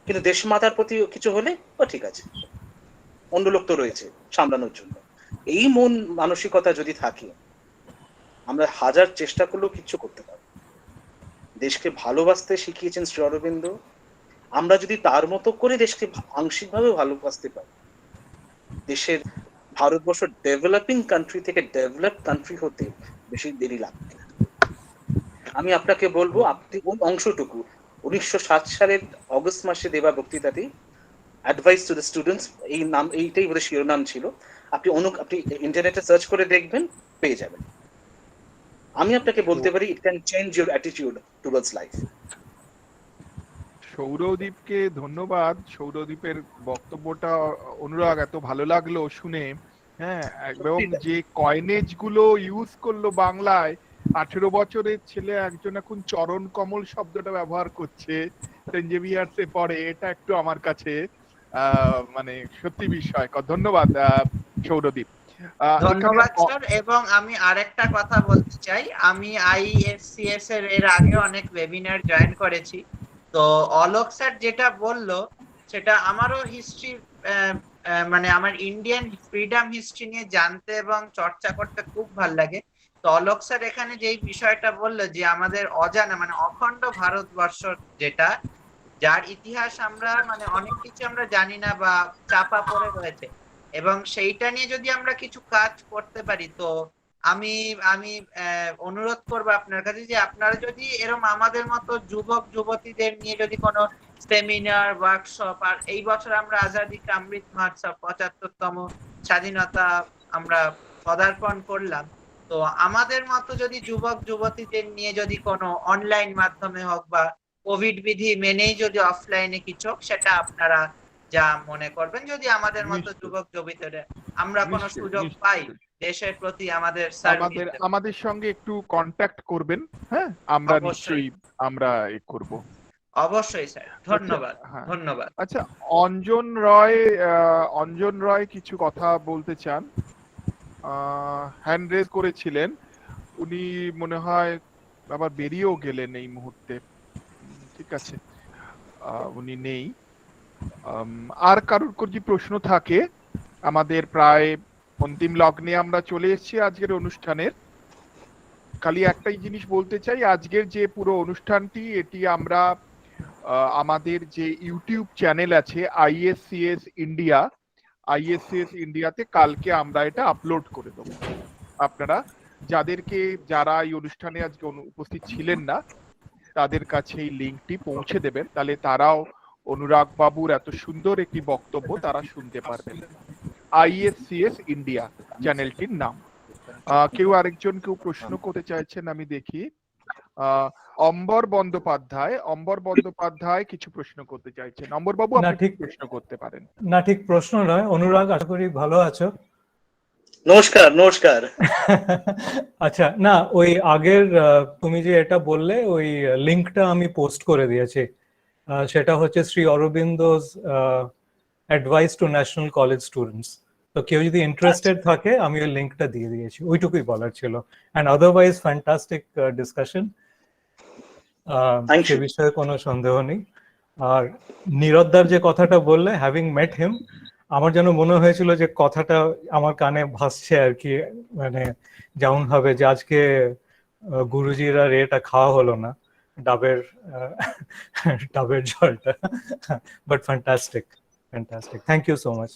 কিন্তু দেশ মাতার প্রতি কিছু হলে ও ঠিক আছে, অন্য লোক তো রয়েছে সামলানোর জন্য। এই মন মানসিকতা যদি থাকে, আমরা হাজার চেষ্টা করলেও কিচ্ছু করতে পারবো। দেশকে ভালোবাসতে শিখিয়েছেন শ্রী অরবিন্দ, আমরা যদি তার মতো করে দেশকে আংশিকভাবে ভালোবাসতে পারি, দেশের ভারতবর্ষ ডেভেলপিং কান্ট্রি থেকে ডেভেলপ কান্ট্রি হতে বেশি দেরি লাগবে না। আমি আপনাকে বলবো, আপনি কোন অংশটুকু 1960 সালের অগস্ট মাসে দেওয়া বক্তৃতাটি, অ্যাডভাইস টু দ্য স্টুডেন্টস, এই নাম, এইটাই বোধহয় শিরোনাম ছিল, আপনি ইন্টারনেটে সার্চ করে দেখবেন, পেয়ে যাবেন। আমি আপনাকে বলতে পারি, it can change your attitude towards life. সৌরদীপকে ধন্যবাদ। সৌরদীপের বক্তব্যটা অনুরাগ এত ভালো লাগলো শুনে, হ্যাঁ, এবং যে কয়েনেজ গুলো ইউজ করলো বাংলায়, 18 বছরের ছেলে একজন এখন চরণ কমল শব্দটা ব্যবহার করছে, সেন্ট জেভিয়ার্সে পড়ে, এটা একটু আমার কাছে মানে সত্যি বিস্ময়কর। ধন্যবাদ সৌরদীপ। ধন্যবাদ স্যার। এবং আমি আরেকটা কথা বলতে চাই, আমি আইএসসিএস এর আগে অনেক ওয়েবিনার জয়েন করেছি। তো অলোক স্যার যেটা বললো, সেটা আমারও হিস্ট্রি, মানে আমার ইন্ডিয়ান ফ্রিডম হিস্ট্রি নিয়ে জানতে এবং চর্চা করতে খুব ভাল লাগে। তো অলোক স্যার এখানে যেই বিষয়টা বললো যে আমাদের অজানা, মানে অখণ্ড ভারতবর্ষ যেটা, যার ইতিহাস আমরা মানে অনেক কিছু আমরা জানি না বা চাপা পড়ে রয়েছে, এবং সেইটা নিয়ে যদি আমরা কিছু কাজ করতে পারি, তো আমি আমি অনুরোধ করবো আপনার কাছে যে আপনারা যদি এরকম আমাদের মতো যুবক যুবতীদের নিয়ে যদি কোনো সেমিনার, ওয়ার্কশপ, আর এই বছর আমরা আজাদি কা অমৃত মহোৎসব 75তম স্বাধীনতা আমরা পদার্পণ করলাম, তো আমাদের মতো যদি যুবক যুবতীদের নিয়ে যদি কোনো অনলাইন মাধ্যমে হোক বা কোভিড বিধি মেনেই যদি অফলাইনে কিছু হোক, সেটা আপনারা যা মনে করবেন, যদি আমাদের মতো যুবক যুবতীরা আমরা কোনো সুযোগ পাই দেশের প্রতি আমাদের আমাদের সঙ্গে একটু কন্ট্যাক্ট করবেন, হ্যাঁ, আমরা নিশ্চয়ই আমরা করব। অবশ্যই স্যার, ধন্যবাদ। ধন্যবাদ। আচ্ছা, অঞ্জন রয় কিছু কথা বলতে চান, হ্যান্ড রেজ করেছিলেন, উনি মনে হয় আবার বেরিয়েও গেলেন এই মুহূর্তে, ঠিক আছে, উনি নেই। আর কারোর যদি প্রশ্ন থাকে, আমাদের প্রায় অন্তিম লগ্নে আমরা চলে এসেছি আজকের অনুষ্ঠানের। খালি একটাই জিনিস বলতে চাই, আজকের যে পুরো অনুষ্ঠানটি, এটি আমরা আমাদের যে ইউটিউব চ্যানেল আছে আইএসসিএস ইন্ডিয়াতে কালকে আমরা এটা আপলোড করে দেবো। আপনারা যারা এই অনুষ্ঠানে আজকে উপস্থিত ছিলেন না, তাদের কাছে এই লিঙ্কটি পৌঁছে দেবেন, তাহলে তারাও অনুরাগ বাবুর এত সুন্দর একটি বক্তব্য তারা শুনতে পারবেন। আইএসসিএস ইন্ডিয়া চ্যানেলটির নাম। কেউ প্রশ্ন করতে চাইছেন, আমি দেখি। অম্বর বন্দ্যোপাধ্যায় কিছু প্রশ্ন করতে চাইছেন। অম্বর বাবু, আপনি প্রশ্ন করতে পারেন। না, ঠিক প্রশ্ন নয়। অনুরাগ, আশা করি ভালো আছো? নমস্কার। আচ্ছা, না, ওই আগের তুমি যে এটা বললে, ওই লিঙ্কটা আমি পোস্ট করে দিয়েছি। সেটা হচ্ছে Shri Aurobindo's advice to national college students. তো কেউ যদি ইন্টারেস্টেড থাকে, আমি ওই লিঙ্কটা দিয়ে দিয়েছি, ওইটুকুই বলার ছিল। অ্যান্ড আদারওয়াইজ ফ্যান্টাস্টিক ডিসকাশন, সে বিষয়ে কোনো সন্দেহ নেই। আর নীরদার যে কথাটা বললে, হ্যাভিং মেট হিম, আমার যেন মনে হয়েছিল যে কথাটা আমার কানে ভাসছে আর কি, মানে যেমন ভাবে যে আজকে গুরুজির আর এটা খাওয়া হলো না, ডাবের ডাবের জলটা, but fantastic, fantastic, thank you so much.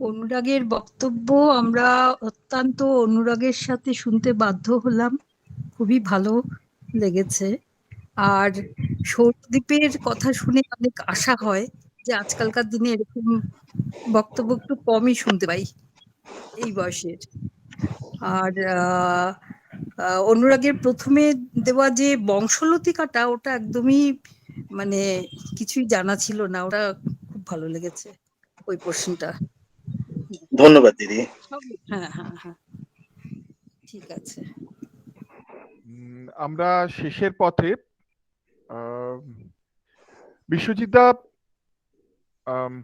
অনুরাগের বক্তব্য আমরা অত্যন্ত অনুরাগের সাথে শুনতে বাধ্য হলাম, খুবই ভালো লেগেছে। আর সৌরদ্বীপের কথা শুনে অনেক আশা হয় যে আজকালকার দিনে এরকম বক্তব্য একটু কমই শুনতে পাই এই বয়সের। আর অনুরাগের প্রথমে দেওয়া যে বংশলতিকাটা, ওটা একদমই মানে কিছুই জানা ছিল না, ওটা খুব ভালো লেগেছে ওই পোর্শনটা। ধন্যবাদ দিদি। হ্যাঁ হ্যাঁ হ্যাঁ, ঠিক আছে। আমরা শেষের পথে।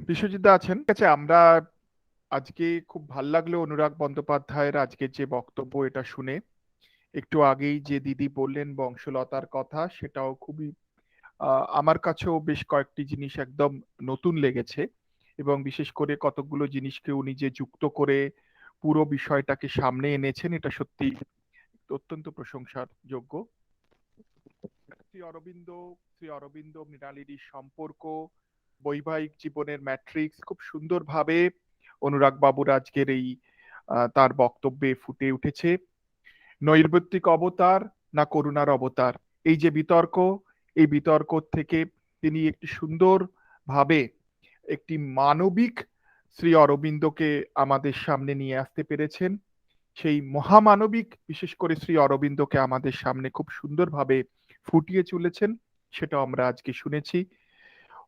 বিশ্বজিৎদা আছেন? ঠিক আছে, আমরা আজকে খুব ভাল লাগলো অনুরাগ বন্দ্যোপাধ্যায়ের আজকে যে বক্তব্য, এটা শুনে। একটু আগেই যে দিদি বললেন বংশলতার কথা, সেটাও খুবই আমার কাছেও বেশ কয়েকটি জিনিস একদম নতুন লেগেছে, এবং বিশেষ করে কতগুলো জিনিসকে উনি যে যুক্ত করে পুরো বিষয়টাকে সামনে এনেছেন, এটা সত্যি অত্যন্ত প্রশংসার যোগ্য। শ্রী অরবিন্দ মৃণালিনীর সম্পর্ক, বৈবাহিক জীবনের ম্যাট্রিক্স খুব সুন্দরভাবে অনুরাগ বাবুর আজকের এই তার বক্তব্যে ফুটে উঠেছে। নৈর্ব্যক্তিক অবতার না করুণার অবতার, এই যে বিতর্ক, এই বিতর্ক থেকে তিনি একটি সুন্দর ভাবে একটি মানবিক শ্রী অরবিন্দকে আমাদের সামনে নিয়ে আসতে পেরেছেন। সেই মহামানবিক বিশেষ করে শ্রী অরবিন্দকে আমাদের সামনে খুব সুন্দরভাবে ফুটিয়ে চলেছেন, সেটা আমরা আজকে শুনেছি।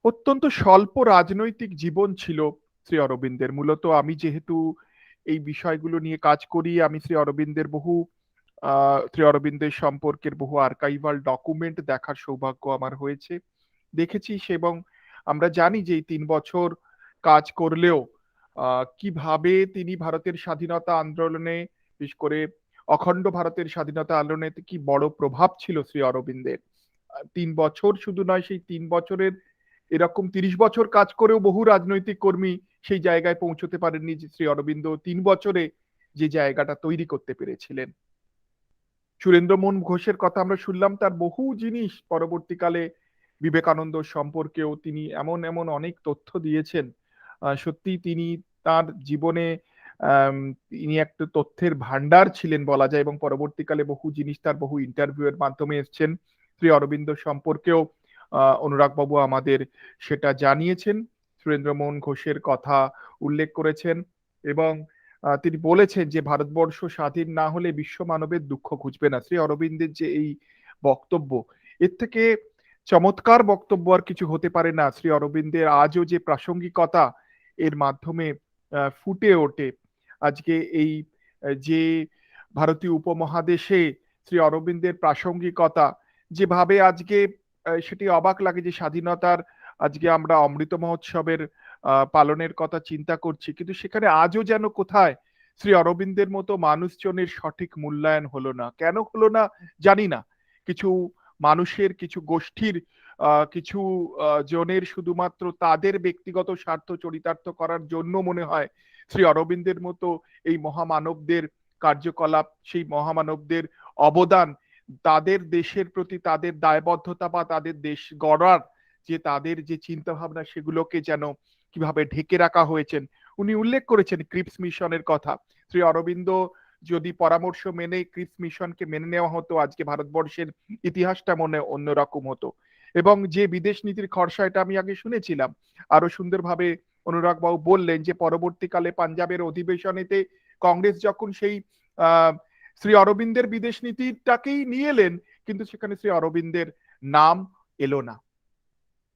অত্যন্ত স্বল্প রাজনৈতিক জীবন ছিল শ্রী অরবিন্দের। মূলত আমি যেহেতু এই বিষয়গুলো নিয়ে কাজ করি, আমি শ্রী অরবিন্দের সম্পর্কের বহু আর্কাইভাল ডকুমেন্ট দেখার সৌভাগ্য আমার হয়েছে, দেখেছি। এবং আমরা জানি যে এই 3 বছর কাজ করলেও কিভাবে তিনি ভারতের স্বাধীনতা আন্দোলনে, বিশেষ করে অখণ্ড ভারতের স্বাধীনতা আন্দোলনে কি বড় প্রভাব ছিল শ্রী অরবিন্দের। 3 বছর শুধু নয়, সেই 3 বছরের এরকম 30 বছর কাজ করেও বহু রাজনৈতিক কর্মী সেই জায়গায় পৌঁছতে পারেননি যে শ্রী অরবিন্দ 3 বছরে যে জায়গাটা তৈরি করতে পেরেছিলেন। সুরেন্দ্রমোহন ঘোষের কথা আমরা শুনলাম, তার বহু জিনিস পরবর্তীকালে বিবেকানন্দ সম্পর্কেও তিনি এমন এমন অনেক তথ্য দিয়েছেন। সত্যি তিনি তার জীবনে তিনি একটা তথ্যের ভান্ডার ছিলেন বলা যায়, এবং পরবর্তীকালে বহু জিনিস তার বহু ইন্টারভিউ এর মাধ্যমে এসছেন। শ্রী অরবিন্দ সম্পর্কেও অনুরাগ বাবু আমাদের সেটা জানিয়েছেন, সুরেন্দ্রমোহন ঘোষের কথা উল্লেখ করেছেন, এবং তিনি বলেছেন যে ভারতবর্ষ স্বাধীন না হলে বিশ্ব মানবের দুঃখ ঘুচবে না। শ্রী অরবিন্দের যে এই বক্তব্য, এর থেকে চমৎকার বক্তব্য আর কিছু হতে পারে না। শ্রী অরবিন্দের আজও যে প্রাসঙ্গিকতা এর মাধ্যমে ফুটে ওঠে, আজকে এই যে ভারতীয় উপমহাদেশে শ্রী অরবিন্দের প্রাসঙ্গিকতা যেভাবে আজকে সেটি অবাক লাগে যে স্বাধীনতার আজকে আমরা অমৃত মহোৎসবের পালনের কথা চিন্তা করছি, কিন্তু সেখানে আজও যেন কোথায় শ্রী অরবিন্দের মতো মানুষজনের সঠিক মূল্যায়ন হলো না। কেন হলো না জানি না। কিছু মানুষের, কিছু গোষ্ঠীর, কিছু জনের শুধুমাত্র তাদের ব্যক্তিগত স্বার্থ চরিতার্থ করার জন্য মনে হয় শ্রী অরবিন্দের মতো এই মহামানবদের কার্যকলাপ, সেই মহামানবদের অবদান, তাদের দেশের প্রতি তাদের দায়বদ্ধতা বা তাদের দেশ গড়ার যে তাদের যে চিন্তা ভাবনা, সেগুলোকে যেন কিভাবে ঢেকে রাখা হয়েছেন। উনি উল্লেখ করেছেন ক্রিপস মিশনের কথা। শ্রী অরবিন্দ যদি পরামর্শ মেনে ক্রিপস মিশনকে মেনে নেওয়া হতো, আজকে ভারতবর্ষের ইতিহাসটা মনে অন্যরকম হতো। এবং যে বিদেশ নীতির খরচা, এটা আমি আগে শুনেছিলাম, আরো সুন্দরভাবে অনুরাগ বাবু বললেন যে পরবর্তীকালে পাঞ্জাবের অধিবেশনেতে কংগ্রেস যখন সেই শ্রী অরবিন্দের বিদেশ নীতিটাকেই নিয়ে এলেন, কিন্তু সেখানে শ্রী অরবিন্দের নাম এলো না।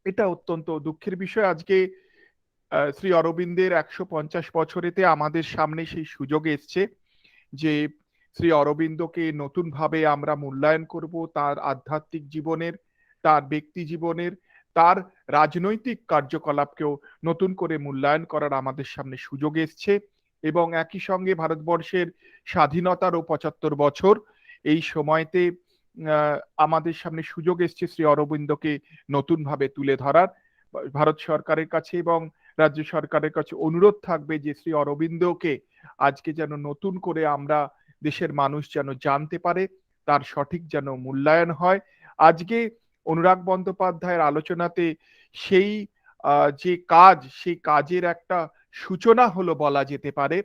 এটা অত্যন্ত দুঃখের বিষয়। আজকে শ্রী অরবিন্দের 150 বছরেতে আমাদের সামনে সেই সুযোগ এসছে যে শ্রী অরবিন্দকে নতুন ভাবে আমরা মূল্যায়ন করব, তার আধ্যাত্মিক জীবনের, তার ব্যক্তি জীবনের, তার রাজনৈতিক কার্যকলাপকেও নতুন করে মূল্যায়ন করার আমাদের সামনে সুযোগ এসছে। এবং একই সঙ্গে ভারতবর্ষের স্বাধীনতারও 75 বছর, এই সময়তে আমাদের সামনে সুযোগ এসছে শ্রী অরবিন্দকে নতুন ভাবে তুলে ধরার। ভারত সরকারের কাছে এবং রাজ্য সরকারের কাছে অনুরোধ থাকবে যে শ্রী অরবিন্দকে আজকে যেন নতুন করে আমরা দেশের মানুষ যেন জানতে পারে, তার সঠিক যেন মূল্যায়ন হয়। আজকে অনুরাগ বন্দ্যোপাধ্যায়ের আলোচনাতে সেই যে কাজ, সেই কাজের একটা সূচনা হলো বলা যেতে পারে।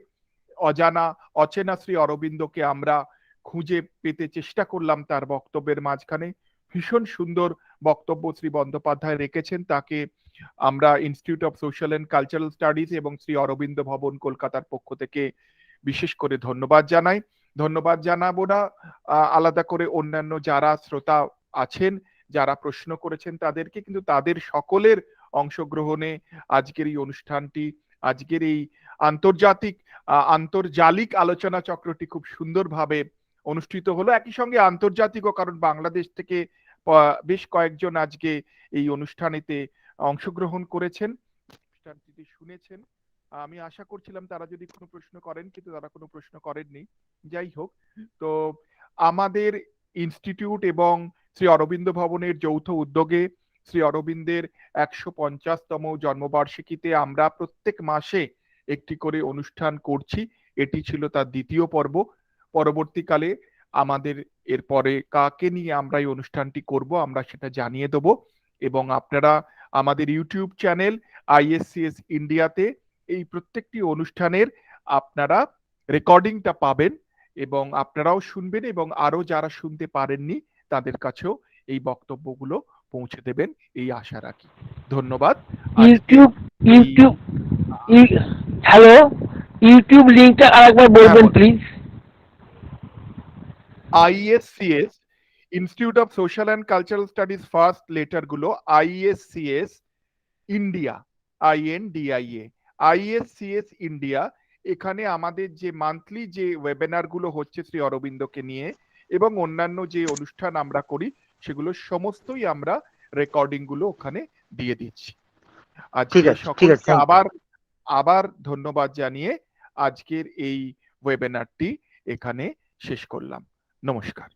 অচেনা শ্রী অরবিন্দকে আমরা খুঁজে পেতে চেষ্টা করলাম তার বক্তব্যের মাঝখানে। ভীষণ সুন্দর বক্তব্য শ্রী বন্দ্যোপাধ্যায় রেখেছেন, তাকে আমরা institute of social and cultural studies এবং শ্রী অরবিন্দ ভবন কলকাতার পক্ষ থেকে বিশেষ করে ধন্যবাদ জানাই। ধন্যবাদ জানাবো না আলাদা করে অন্যান্য যারা শ্রোতা আছেন, যারা প্রশ্ন করেছেন তাদেরকে, কিন্তু তাদের সকলের অংশগ্রহণে আজকের এই অনুষ্ঠানটি, আজকের এই আন্তর্জালিক আলোচনা চক্রটি খুব সুন্দরভাবে অনুষ্ঠিত হলো। একই সঙ্গে আন্তর্জাতিকও, কারণ বাংলাদেশ থেকে বেশ কয়েকজন আজকে এই অনুষ্ঠানেতে অংশগ্রহণ করেছেন, অনুষ্ঠানটিতে শুনেছেন। আমি আশা করছিলাম তারা যদি কোনো প্রশ্ন করেন, কিন্তু তারা কোনো প্রশ্ন করেননি। যাই হোক, তো আমাদের ইনস্টিটিউট এবং শ্রী অরবিন্দ ভবনের যৌথ উদ্যোগে শ্রী অরবিন্দের 150তম জন্মবার্ষিকীতে আমরা প্রত্যেক মাসে একটি করে অনুষ্ঠান করছি। এটি ছিল তার দ্বিতীয় পর্ব। পরবর্তীকালে আমাদের এরপরে কাকে নিয়ে আমরা এই অনুষ্ঠানটি করব আমরা সেটা জানিয়ে দেব, এবং আপনারা আমাদের ইউটিউব চ্যানেল ISCS ইন্ডিয়াতে এই প্রত্যেকটি অনুষ্ঠানের আপনারা রেকর্ডিংটা পাবেন এবং আপনারাও শুনবেন, এবং আরো যারা শুনতে পারেননি তাদের কাছেও এই বক্তব্যগুলো পৌঁছে দেবেন, এই আশা রাখি। ধন্যবাদ। হ্যালো, ইউটিউব লিংকটা আরেকবার বলবেন please. ISCS institute of social and cultural studies, first letter গুলো ISCS India, INDIA, ISCS India. এখানে আমাদের যে মান্থলি যে ওয়েবিনার গুলো হচ্ছে শ্রী অরবিন্দকে নিয়ে এবং অন্যান্য যে অনুষ্ঠান আমরা করি সেগুলো সমস্তই আমরা রেকর্ডিং গুলো ওখানে দিয়ে দিচ্ছি। আজকে সকলকে আবার ধন্যবাদ জানিয়ে আজকের এই ওয়েবিনারটি এখানে শেষ করলাম। নমস্কার।